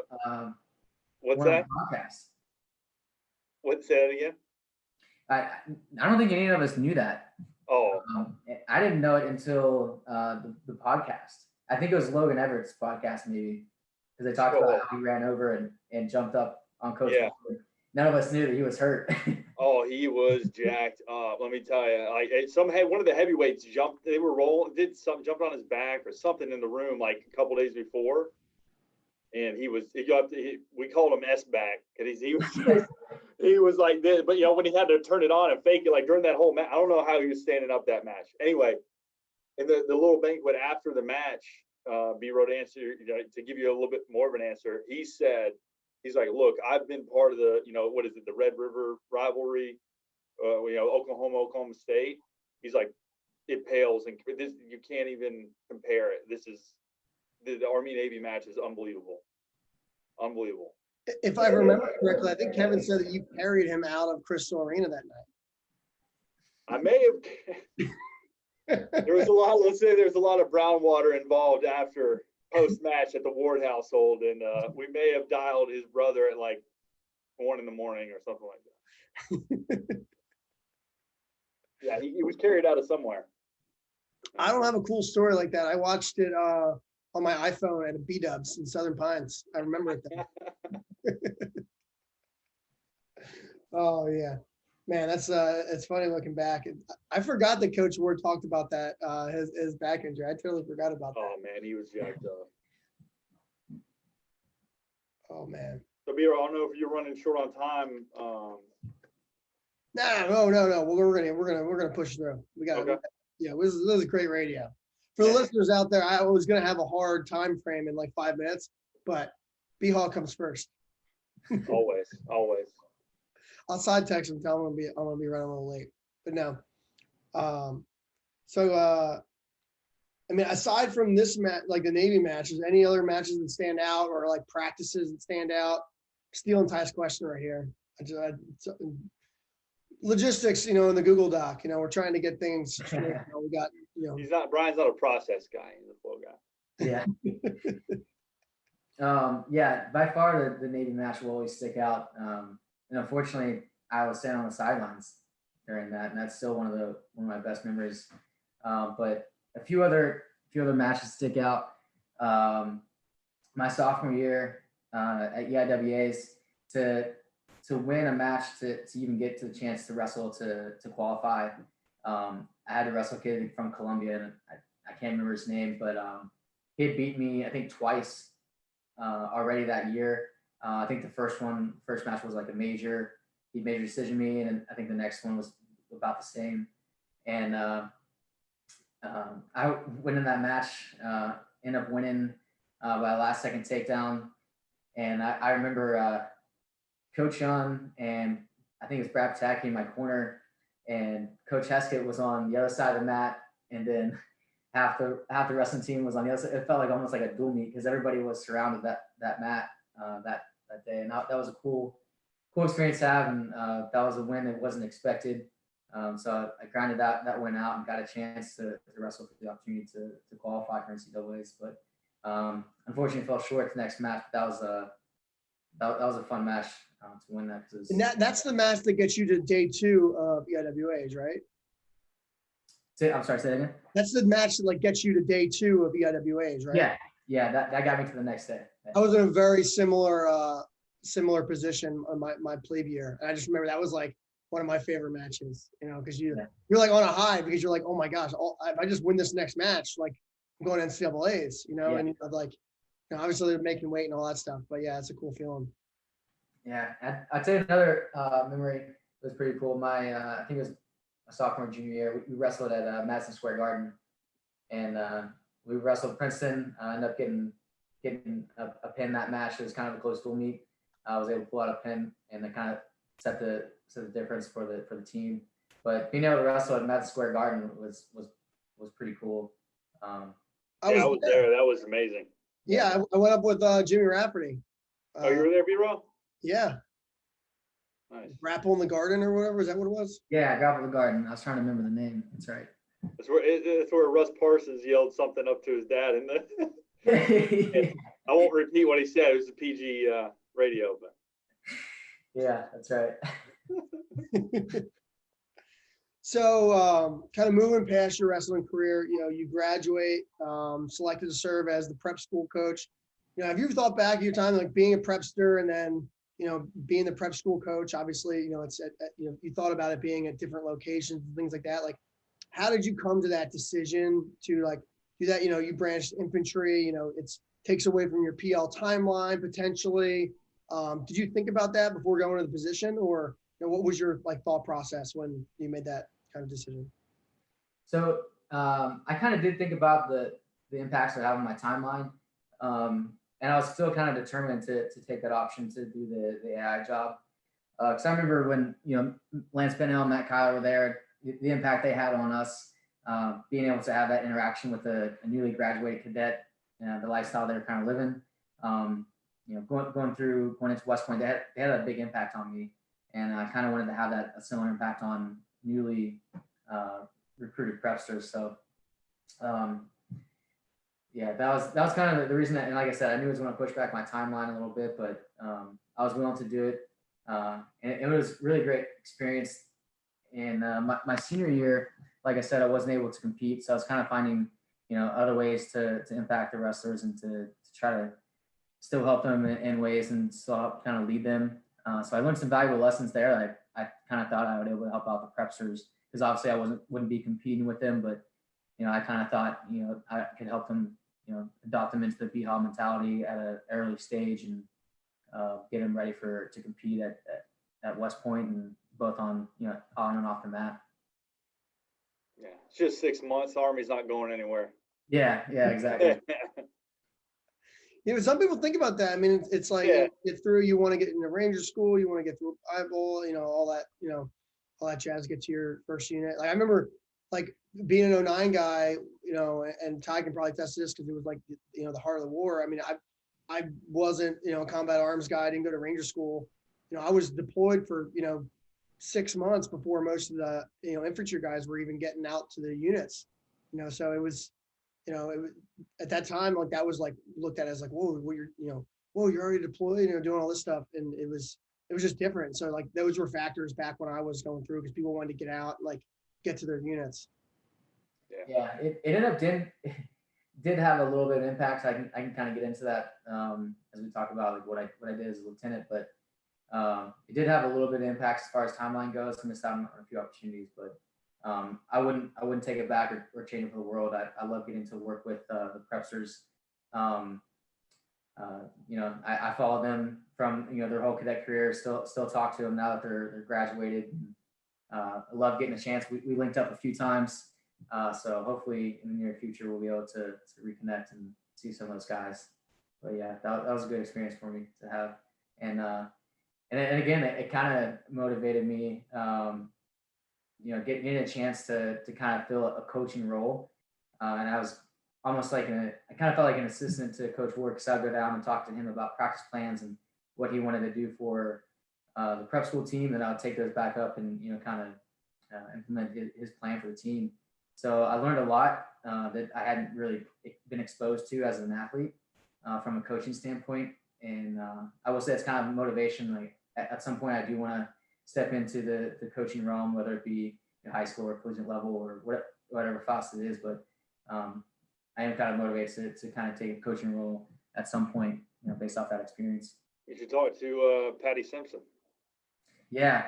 what's that? Podcast. What's that again? I don't think any of us knew that. Oh. I didn't know it until the podcast. I think it was Logan Everett's podcast, maybe, because they talked about how he ran over and jumped up on Coach Ward. None of us knew that he was hurt. Oh, he was jacked up. Let me tell you, one of the heavyweights jumped. They were rolling, jumped on his back or something in the room like a couple days before, and we called him S back because he was like this. But when he had to turn it on and fake it, like during that whole match, I don't know how he was standing up that match. Anyway, in the little banquet after the match, B-Road to answer, to give you a little bit more of an answer, he said. He's like, look, I've been part of the, the Red River rivalry, Oklahoma State. He's like, it pales, and this, you can't even compare it. This is, the Army Navy match is unbelievable. Unbelievable. If I remember correctly, I think Kevin said that you carried him out of Crystal Arena that night. I may have. There's a lot of brown water involved after post-match at the Ward household, and we may have dialed his brother at like 1 a.m. or something like that. Yeah, he was carried out of somewhere. I don't have a cool story like that. I watched it on my iPhone at a B-Dubs in Southern Pines. I remember it then. Oh yeah, man, that's it's funny looking back. I forgot that Coach Ward talked about that his back injury. I totally forgot about that. Oh man, he was jacked up. Oh man. So B, I don't know if you're running short on time. No. We're gonna push through. We got okay. Yeah, this is great radio. For the listeners out there, I was gonna have a hard time frame in like 5 minutes, but BHAW comes first. Always. I'll side text and tell them I'm gonna be running a little late, but no. I mean, aside from this match, like the Navy matches, any other matches that stand out, or like practices that stand out? Stealing Ty's question right here. Logistics, in the Google Doc, we're trying to get things straight. We got, Brian's not a process guy. He's a flow guy. Yeah. Yeah, by far the Navy match will always stick out. And unfortunately, I was standing on the sidelines during that, and that's still one of my best memories. But a few other matches stick out. My sophomore year at EIWA's to win a match to even get to the chance to wrestle to qualify. I had to wrestle a kid from Colombia, and I can't remember his name, but he had beat me I think twice already that year. I think the first match was like a major. He major decision me, and I think the next one was about the same. And I went in that match, ended up winning by a last second takedown. And I remember Coach Young and I think it was Brad Pataki in my corner, and Coach Heskett was on the other side of the mat, and then half the wrestling team was on the other side. It felt like almost like a dual meet because everybody was surrounded that mat that day, and that was a cool experience to have, and that was a win that wasn't expected. So I grinded that win out and got a chance to wrestle for the opportunity to qualify for NCAAs, but unfortunately fell short the next match. But that was a fun match to win that. And that's the match that gets you to day 2 of EIWAs, right? I'm sorry, say that again. That's the match that like gets you to day 2 of EIWAs, right? Yeah, that got me to the next day. I was in a very similar position on my plebe year, and I just remember that was like one of my favorite matches, because you're like on a high because you're like, oh my gosh, if I just win this next match, like I'm going to NCAAs, and you're like, obviously they're making weight and all that stuff, but yeah, it's a cool feeling. Yeah, I'd say another memory was pretty cool. I think it was a sophomore junior year. We wrestled at Madison Square Garden, and we wrestled Princeton. Ended up getting a pin that match. It was kind of a close dual meet. I was able to pull out a pin, and it kind of set the difference for the team. But being able to wrestle at Madison Square Garden was pretty cool. I was there. That was amazing. Yeah, I went up with Jimmy Rafferty. Oh, you were there, BHAW? Yeah. Nice. Grapple in the Garden or whatever. Is that what it was? Yeah, Grapple in the Garden. I was trying to remember the name. That's right. It's where Russ Parsons yelled something up to his dad. I won't repeat what he said. It was a PG radio, but. Yeah, that's right. So kind of moving past your wrestling career, you graduate, selected to serve as the prep school coach. Have you ever thought back at your time, like being a prepster and then, being the prep school coach? Obviously, it's you thought about it being at different locations and things like that. Like, how did you come to that decision to like do that? You branched infantry, it's takes away from your PL timeline potentially. Did you think about that before going to the position, or what was your like thought process when you made that kind of decision? So I kind of did think about the impacts it had on my timeline, and I was still kind of determined to take that option to do the AI job. Because I remember when Lance Benell and Matt Kyler were there, the impact they had on us, being able to have that interaction with a newly graduated cadet, the lifestyle they were kind of living. Going into West Point, they had a big impact on me, and I kind of wanted to have a similar impact on newly recruited prepsters. So, that was kind of the reason that, and like I said, I knew it was going to push back my timeline a little bit, but I was willing to do it, and it was a really great experience. And my senior year, like I said, I wasn't able to compete, so I was kind of finding other ways to impact the wrestlers and to try to still help them in ways and still help kind of lead them. So I learned some valuable lessons there. I kind of thought I would be able to help out the prepsters, because obviously I wouldn't be competing with them, but I kind of thought I could help them adopt them into the BHAW mentality at an early stage and get them ready to compete at West Point, and both on on and off the mat. Yeah, it's just 6 months. The Army's not going anywhere. Yeah, exactly. Some people think about that. I mean, it's like get through. You want to get into Ranger school. You want to get through Bible. All that jazz. Get to your first unit. Like I remember, like being an 09 guy. And Ty can probably test this because it was like the heart of the war. I mean, I wasn't a combat arms guy. I didn't go to Ranger school. I was deployed for 6 months before most of the infantry guys were even getting out to the units. So it was at that time, like that was like looked at as like, whoa, well, you're already deployed, doing all this stuff. And it was just different. So like those were factors back when I was going through because people wanted to get out, like get to their units. Yeah, it ended up did have a little bit of impact. I can kind of get into that as we talk about like what I did as a lieutenant, but it did have a little bit of impact as far as timeline goes. I missed out on a few opportunities, but I wouldn't take it back or change it for the world. I love getting to work with the prepsters. I follow them from their whole cadet career. Still talk to them now that they're graduated. I love getting a chance. We linked up a few times. So hopefully in the near future we'll be able to reconnect and see some of those guys. But yeah, that was a good experience for me to have. And again, it kind of motivated me, getting a chance to kind of fill a coaching role. And I was almost like I kind of felt like an assistant to Coach Ward because I'd go down and talk to him about practice plans and what he wanted to do for the prep school team. And I would take those back up and, kind of implement his plan for the team. So I learned a lot that I hadn't really been exposed to as an athlete from a coaching standpoint. And I will say it's kind of motivation. Like at some point I do want to step into the coaching realm, whether it be high school or collegiate level or whatever facet it is. But I am kind of motivated to kind of take a coaching role at some point, based off that experience. You should talk to Patty Simpson. Yeah,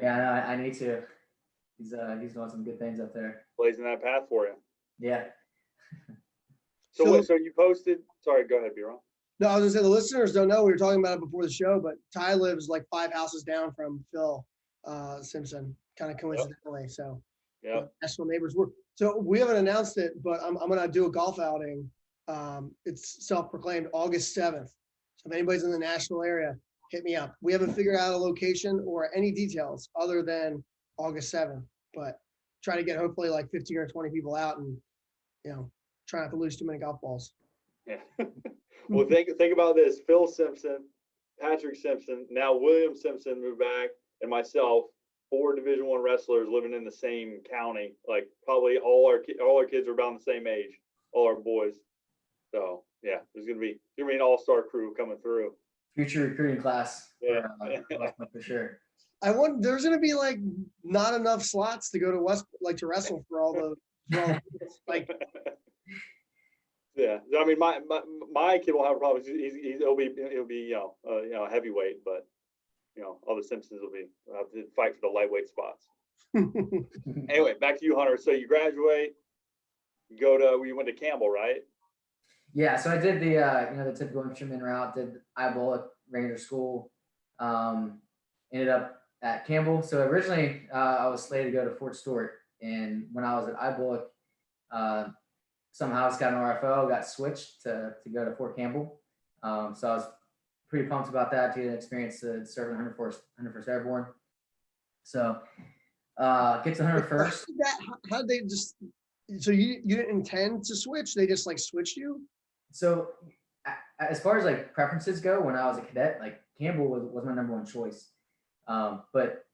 I need to. He's doing some good things up there. Blazing that path for you. Yeah. So you posted. Sorry, go ahead, B-Ron. No, I was gonna say the listeners don't know we were talking about it before the show, but Ty lives like 5 houses down from Phil Simpson, kind of coincidentally. Yep. So yeah, national neighbors. So we haven't announced it, but I'm gonna do a golf outing. It's self-proclaimed August 7th. So if anybody's in the national area, hit me up. We haven't figured out a location or any details other than August 7th, but try to get hopefully like 15 or 20 people out and, try not to lose too many golf balls. Yeah. Well, think about this. Phil Simpson, Patrick Simpson, now William Simpson moved back, and myself, 4 Division I wrestlers living in the same county. Like probably all our kids are about the same age, all our boys. So yeah, there's gonna be an all-star crew coming through. Future recruiting class. Yeah, for sure. There's gonna be like not enough slots to go to West, like to wrestle for all the like. Yeah, I mean, my kid won't have a problem. It'll be a heavyweight, but all the Simpsons will have to fight for the lightweight spots. Anyway, back to you, Hunter. So you graduate, you went to Campbell, right? Yeah, so I did the typical infantryman route. Did IBOLC Ranger School. Ended up at Campbell. So originally I was slated to go to Fort Stewart, and when I was at IBOLC, somehow I got an RFO, got switched to go to Fort Campbell. So I was pretty pumped about that to get an experience to serve in 101st Airborne. So get to 101st. How did they just? So you didn't intend to switch? They just like switched you? So as far as like preferences go, when I was a cadet, like Campbell was my number one choice. But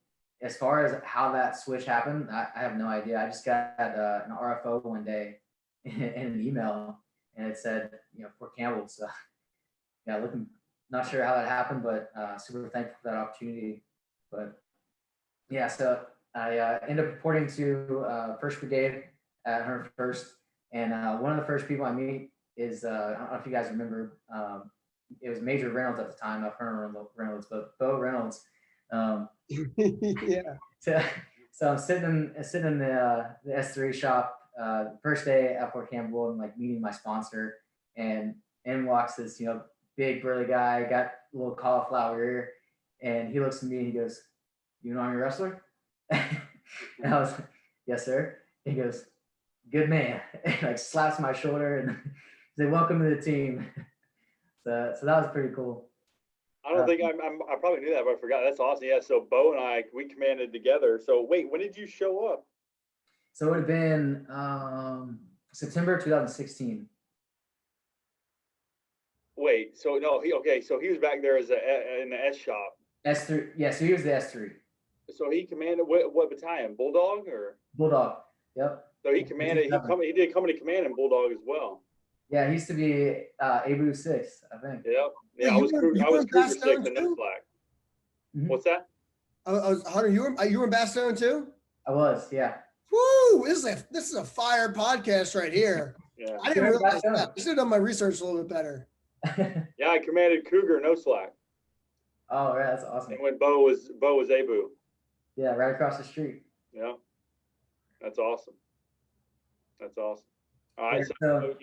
as far as how that switch happened, I have no idea. I just got an RFO one day in an email, and it said, Fort Campbell. So yeah, not sure how that happened, but super thankful for that opportunity. But yeah, so I ended up reporting to 1st Brigade at 101st, and one of the first people I meet is I don't know if you guys remember, it was Major Reynolds at the time, not Colonel Reynolds, but Bo Reynolds. Yeah. So I'm sitting in the S3 shop first day at Fort Campbell and like meeting my sponsor, and in walks this big burly guy, got a little cauliflower ear, and he looks at me and he goes, "You an Army wrestler?" And I was like, "Yes, sir." He goes, "Good man," and like slaps my shoulder and said, "Welcome to the team." So that was pretty cool. I don't think I probably knew that, but I forgot. That's awesome. Yeah. So Bo and we commanded together. So wait, when did you show up? So it would have been September 2016. Wait. So no. So he was back there as in the S shop. S3. Yeah. So he was the S3. So he commanded what battalion? Bulldog or? Bulldog. Yep. So he commanded. He did company command in Bulldog as well. Yeah, he used to be ABU 6, I think. Yeah. Wait, I was Cougar 6 and no flag. Mhm. What's that? Hunter, you were in Bastogne too? I was, yeah. Woo! This is a fire podcast right here. Yeah. I didn't realize that. I should have done my research a little bit better. Yeah, I commanded Cougar no slack. Oh, yeah, that's awesome. And when Bo was ABU. Yeah, right across the street. Yeah. That's awesome. That's awesome. All right. Yeah, So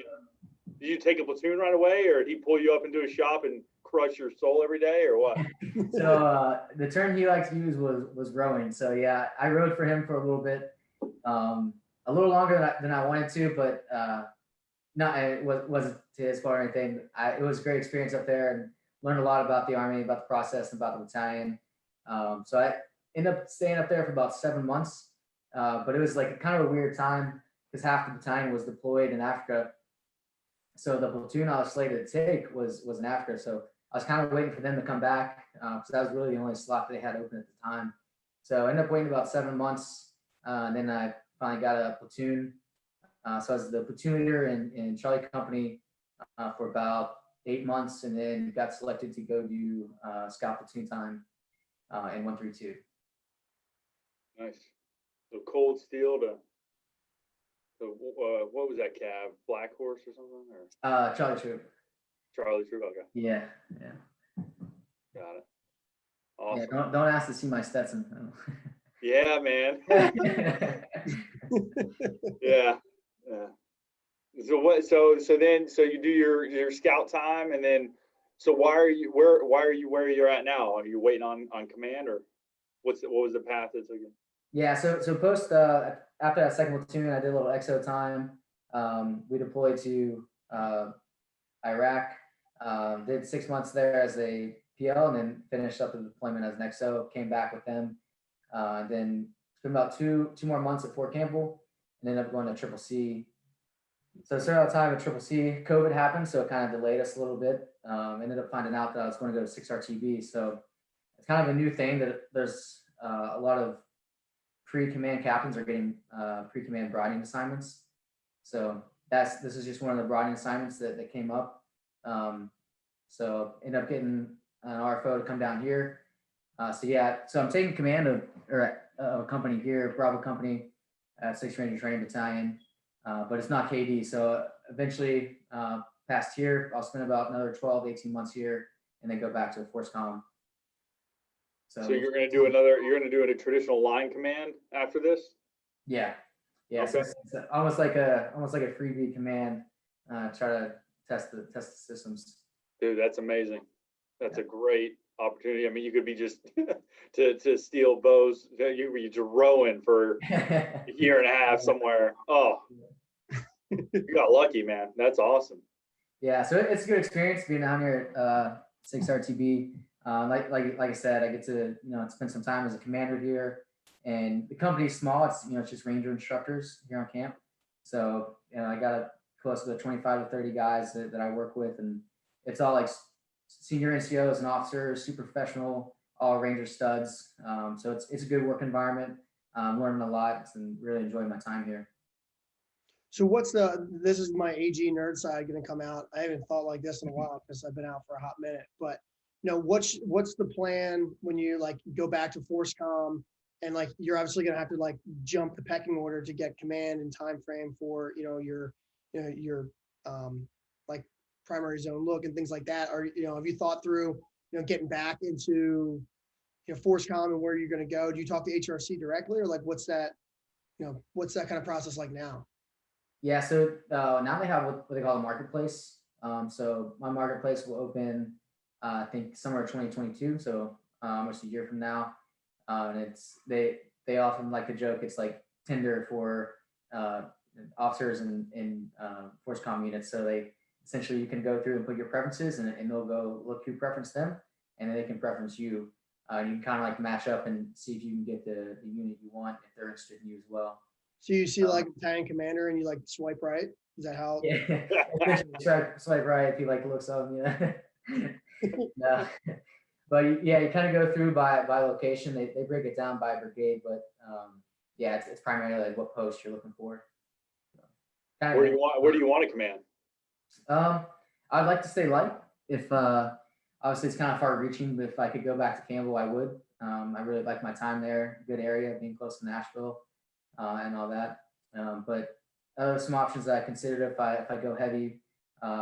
did you take a platoon right away, or did he pull you up into a shop and crush your soul every day, or what? So the term he likes to use was rowing. So yeah, I rowed for him for a little bit, a little longer than I wanted to, but it wasn't to his fault or anything. It was a great experience up there and learned a lot about the Army, about the process, and about the battalion. So I ended up staying up there for about 7 months, but it was like kind of a weird time because half the battalion was deployed in Africa. So the platoon I was slated to take was in Africa. So I was kind of waiting for them to come back because that was really the only slot they had open at the time. So I ended up waiting about 7 months. And then I finally got a platoon. So I was the platoon leader in Charlie Company for about 8 months, and then got selected to go do scout platoon time in 132. Nice. So Cold Steel to what was that cab? Black Horse or something? Or Charlie Troop. Charlie Troop. Okay. Yeah. Got it. Awesome. Yeah, don't ask to see my Stetson. Yeah, man. Yeah. So what? So you do your scout time, and then where are you at now? Are you waiting on command, or what was the path that took you? Yeah. So post after that second platoon, I did a little XO time. We deployed to Iraq. Did 6 months there as a PL, and then finished up the deployment as an XO. Came back with them. Then spent about two more months at Fort Campbell, and ended up going to Triple C. So started out time at Triple C. COVID happened, so it kind of delayed us a little bit. Ended up finding out that I was going to go to 6RTB. So it's kind of a new thing that there's a lot of pre-command captains are getting pre-command broadening assignments. So this is just one of the broadening assignments that came up. So ended up getting an RFO to come down here. So I'm taking command of a company here, Bravo Company, 6th Ranger Training Battalion, but it's not KD. So eventually, past here, I'll spend about another 12, 18 months here, and then go back to the Force Com. So you're going to do a traditional line command after this? Yeah. Okay. So it's almost like a freebie command. Try to test the systems. Dude, that's amazing. That's a great opportunity. I mean, you could be just to steal bows. You could be just rowing for a year and a half somewhere. Oh, you got lucky, man. That's awesome. Yeah, so it's a good experience being down here at 6RTB. Like I said, I get to spend some time as a commander here, and the company's small. It's just Ranger instructors here on camp. So I got close to 25 to 30 guys that I work with, and it's all like senior NCOs and officers, super professional, all Ranger studs. So it's a good work environment. I'm learning a lot and really enjoying my time here. So this is my AG nerd side going to come out. I haven't thought like this in a while because I've been out for a hot minute, but what's the plan when you go back to Force Com, and you're obviously going to have to jump the pecking order to get command and time frame for, your primary zone look and things like that. Or, have you thought through, getting back into, Force Com and where you're going to go? Do you talk to HRC directly, or what's that kind of process like now? Yeah, so now they have what they call a marketplace. So my marketplace will open, I think, summer of 2022. So almost a year from now. And they often like to joke it's like Tinder for officers in Force Com units. So they essentially, you can go through and put your preferences, and they'll go look who preferenced them, and then they can preference you. You can kind of match up and see if you can get the unit you want if they're interested in you as well. So you see battalion commander and you swipe right? Is that how? Yeah, swipe right if you looks of them, No. But yeah, you kind of go through by location. They break it down by brigade, but it's primarily what post you're looking for. Where do you want to command? I'd like to stay light. If obviously it's kind of far reaching, but if I could go back to Campbell, I would. I really like my time there. Good area, being close to Nashville, and all that. But some options that I considered if I go heavy,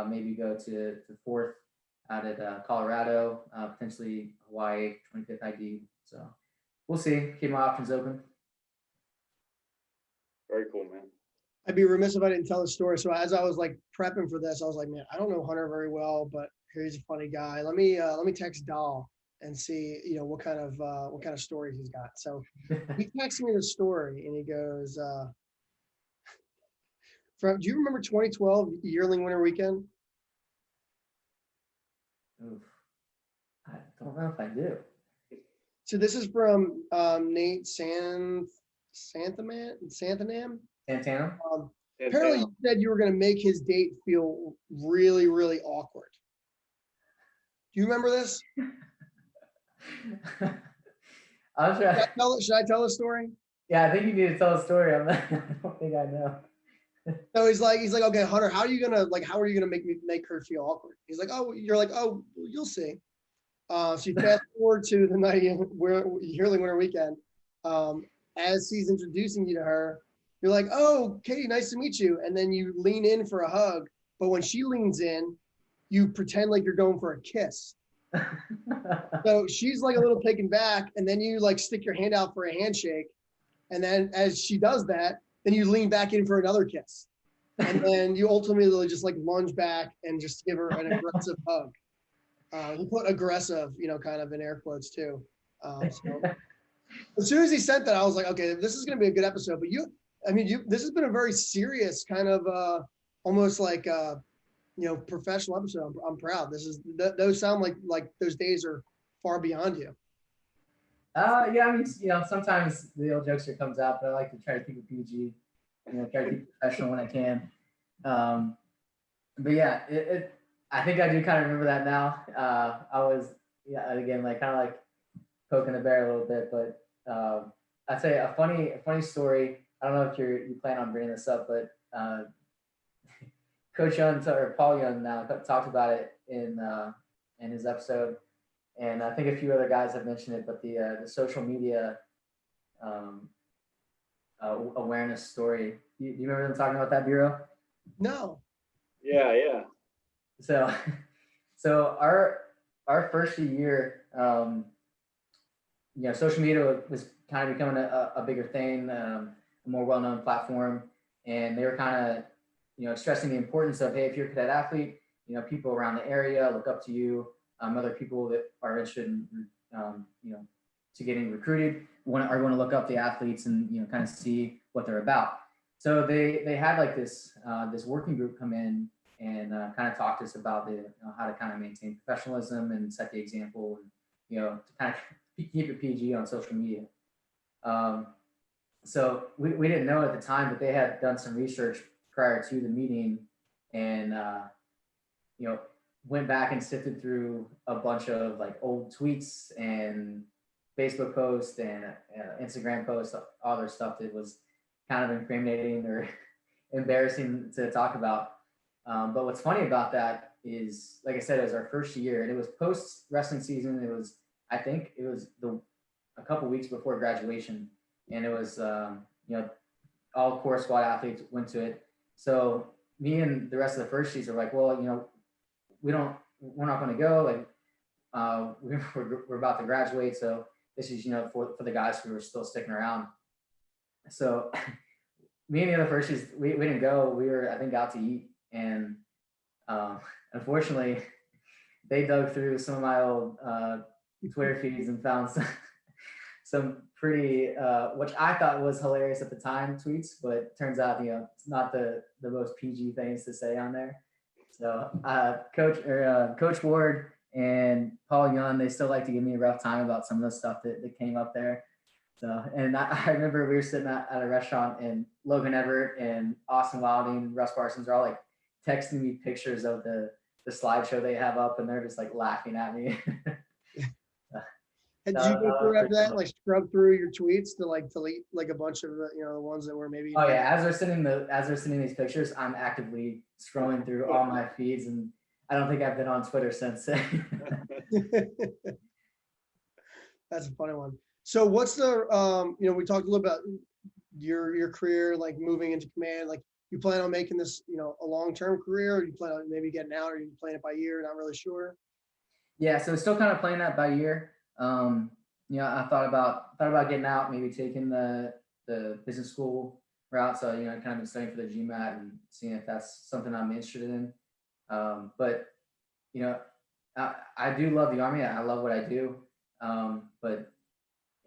maybe go to fourth out at Colorado, potentially Hawaii, 25th ID. So we'll see. Keep my options open. Very cool, man. I'd be remiss if I didn't tell the story. So as I was like prepping for this, I was like, man, I don't know Hunter very well, but he's a funny guy. Let me text Dahl and see, what kind of stories he's got. So he texts me the story and he goes, do you remember 2012 Yearling Winter Weekend? Oof. I don't know if I do. So this is from Nate Santhanam. Santana? Apparently you said you were going to make his date feel really, really awkward. Do you remember this? I'm sure. Should I tell the story? Yeah, I think you need to tell a story. I don't think I know. So he's like, okay, Hunter, how are you gonna make her feel awkward? He's like, oh, you're like, oh, you'll see. So you fast forward to the night Yearling Winter Weekend. As he's introducing you to her, you're like, oh, Katie, nice to meet you. And then you lean in for a hug. But when she leans in, you pretend like you're going for a kiss. So she's like a little taken back. And then you like stick your hand out for a handshake. And then as she does that, then you lean back in for another kiss. And then you ultimately just like lunge back and just give her an aggressive hug. He put aggressive, kind of in air quotes too. So as soon as he sent that, I was like, okay, this is going to be a good episode. But this has been a very serious kind of almost like professional episode. I'm proud. Those sound like those days are far beyond you. Yeah, I mean, sometimes the old jokester comes out, but I like to try to keep it PG. Try to keep it professional when I can. But yeah, I think I do kind of remember that now. I was, again, like kind of like poking the bear a little bit, but I'd say a funny story. I don't know if you plan on bringing this up, but Coach Young or Paul Young now talked about it in his episode, and I think a few other guys have mentioned it. But the social media awareness story. Do you remember them talking about that, Bureau? No. Yeah. So our first year, social media was kind of becoming a bigger thing, a more well-known platform, and they were kind of, stressing the importance of, hey, if you're a cadet athlete, people around the area look up to you, other people that are interested in, to getting recruited are going to look up the athletes and, kind of see what they're about. So they had like this working group come in and kind of talk to us about how to kind of maintain professionalism and set the example, and to kind of keep it PG on social media. So we didn't know at the time, but they had done some research prior to the meeting, and went back and sifted through a bunch of like old tweets and Facebook posts and Instagram posts, all their stuff that was kind of incriminating or embarrassing to talk about. But what's funny about that is, like I said, it was our first year, and it was post wrestling season. I think it was a couple weeks before graduation, and it was all core squad athletes went to it. So me and the rest of the first season were like, well, we're not going to go. Like we're about to graduate, so this is for the guys who are still sticking around. So me and the other first season, we didn't go. We were, I think, out to eat, and unfortunately, they dug through some of my old Twitter feeds and found some pretty, which I thought was hilarious at the time, tweets, but turns out, it's not the most PG things to say on there. So Coach Ward and Paul Young, they still like to give me a rough time about some of the stuff that came up there. So, and I remember we were sitting at a restaurant, and Logan Everett and Austin Wilding, Russ Parsons are all like texting me pictures of the slideshow they have up, and they're just like laughing at me. And did you go through after that, like scrub through your tweets to like delete like a bunch of the, the ones that were maybe? Oh yeah, as they're sending these pictures, I'm actively scrolling through all my feeds, and I don't think I've been on Twitter since. That's a funny one. So what's the, we talked a little about your career, like moving into command, like you plan on making this, a long-term career, or you plan on maybe getting out, or you playing it by year? Not really sure. Yeah, so still kind of playing that by year. I thought about getting out, maybe taking the business school route. So, kind of been studying for the GMAT and seeing if that's something I'm interested in. But I do love the Army. I love what I do. But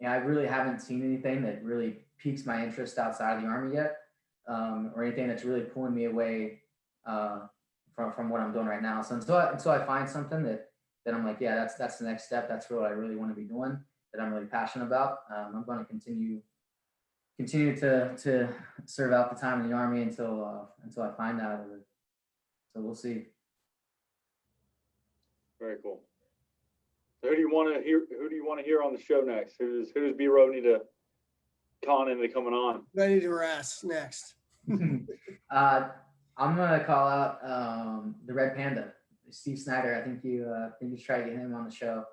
I really haven't seen anything that really piques my interest outside of the Army yet, or anything that's really pulling me away from what I'm doing right now. So until I find something that I'm like, yeah, that's the next step. That's what I really want to be doing, that I'm really passionate about. I'm going to continue to serve out the time in the Army until I find out. So we'll see. Very cool. So who do you want to hear on the show next? Who does BHAW need to con into coming on? I need to harass next. I'm gonna call out the Red Panda, Steve Snyder. I think you try to get him on the show.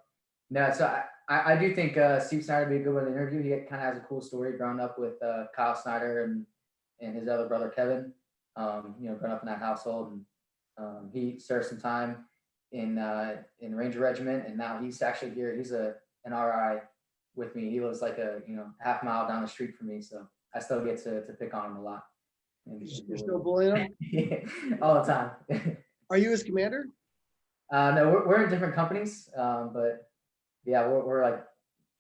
No, so I do think Steve Snyder would be a good one to interview. He kind of has a cool story growing up with Kyle Snyder and his other brother Kevin. Growing up in that household, and he served some time in Ranger Regiment, and now he's actually here. He's an RI with me. He lives like a half mile down the street from me, so I still get to pick on him a lot. You're still bullying him? All the time. Are you his commander? No, we're in different companies, but yeah, we're like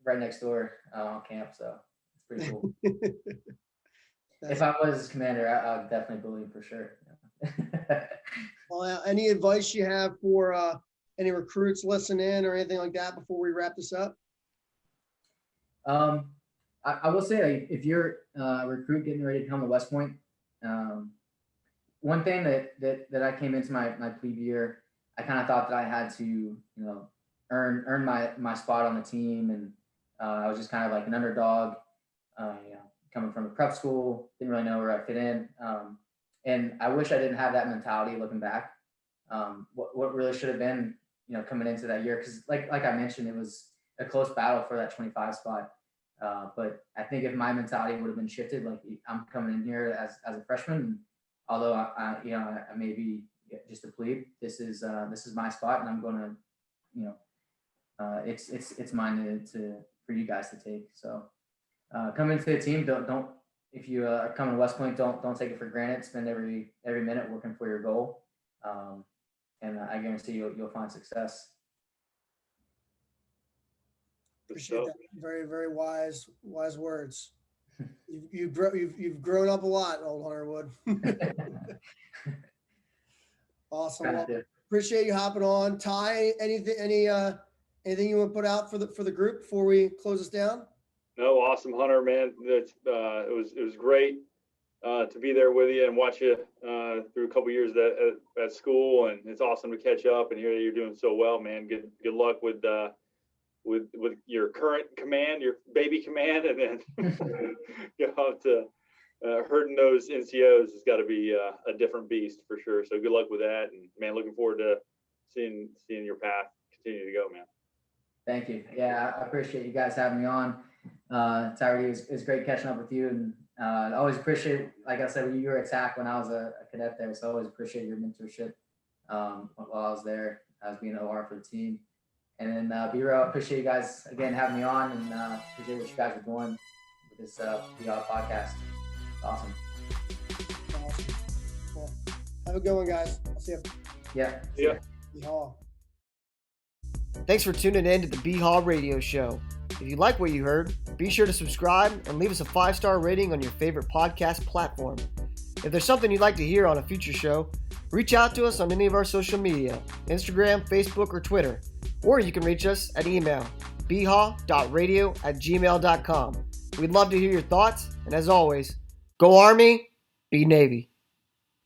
right next door on camp, so it's pretty cool. If I was his commander, I'd definitely bully him for sure. Well, any advice you have for any recruits listening or anything like that before we wrap this up? I will say, if you're a recruit getting ready to come to West Point, one thing that I came into my plebe year, I kind of thought that I had to, earn my spot on the team, and I was just kind of like an underdog, coming from a prep school, didn't really know where I fit in, and I wish I didn't have that mentality looking back. What really should have been, coming into that year, because like I mentioned, it was a close battle for that 25 spot. But I think if my mentality would have been shifted, like I'm coming in here as a freshman, although I may be just a plebe, this is my spot, and I'm going to, it's mine for you guys to take. So come into the team, don't if you are coming to West Point, don't take it for granted. Spend every minute working for your goal, and I guarantee you'll find success. Appreciate that. Very, very wise words. You've grown up a lot, old Hunter Wood. Awesome. Well, appreciate you hopping on. Ty, anything you want to put out for the group before we close this down? No, awesome, Hunter, man. It was great to be there with you and watch you through a couple years at school, and it's awesome to catch up and hear that you're doing so well, man. Good luck with your current command, your baby command, and then you have to herding those NCOs has got to be a different beast for sure. So good luck with that, and man, looking forward to seeing your path continue to go, man. Thank you. Yeah, I appreciate you guys having me on. Tyree, it was great catching up with you, and I always appreciate, like I said, when you were at TAC when I was a cadet there, so I always appreciate your mentorship while I was there. I was being an OR for the team. And then BHAW, appreciate you guys again having me on, and appreciate what you guys are doing with this BHAW podcast. Awesome. Cool. Have a good one, guys. I'll see you. Yeah. Yeah. BHAW. Thanks for tuning in to the BHAW radio show. If you like what you heard, be sure to subscribe and leave us a 5-star rating on your favorite podcast platform. If there's something you'd like to hear on a future show, reach out to us on any of our social media, Instagram, Facebook, or Twitter. Or you can reach us at email, bhaw.radio@gmail.com. We'd love to hear your thoughts, and as always, go Army, be Navy.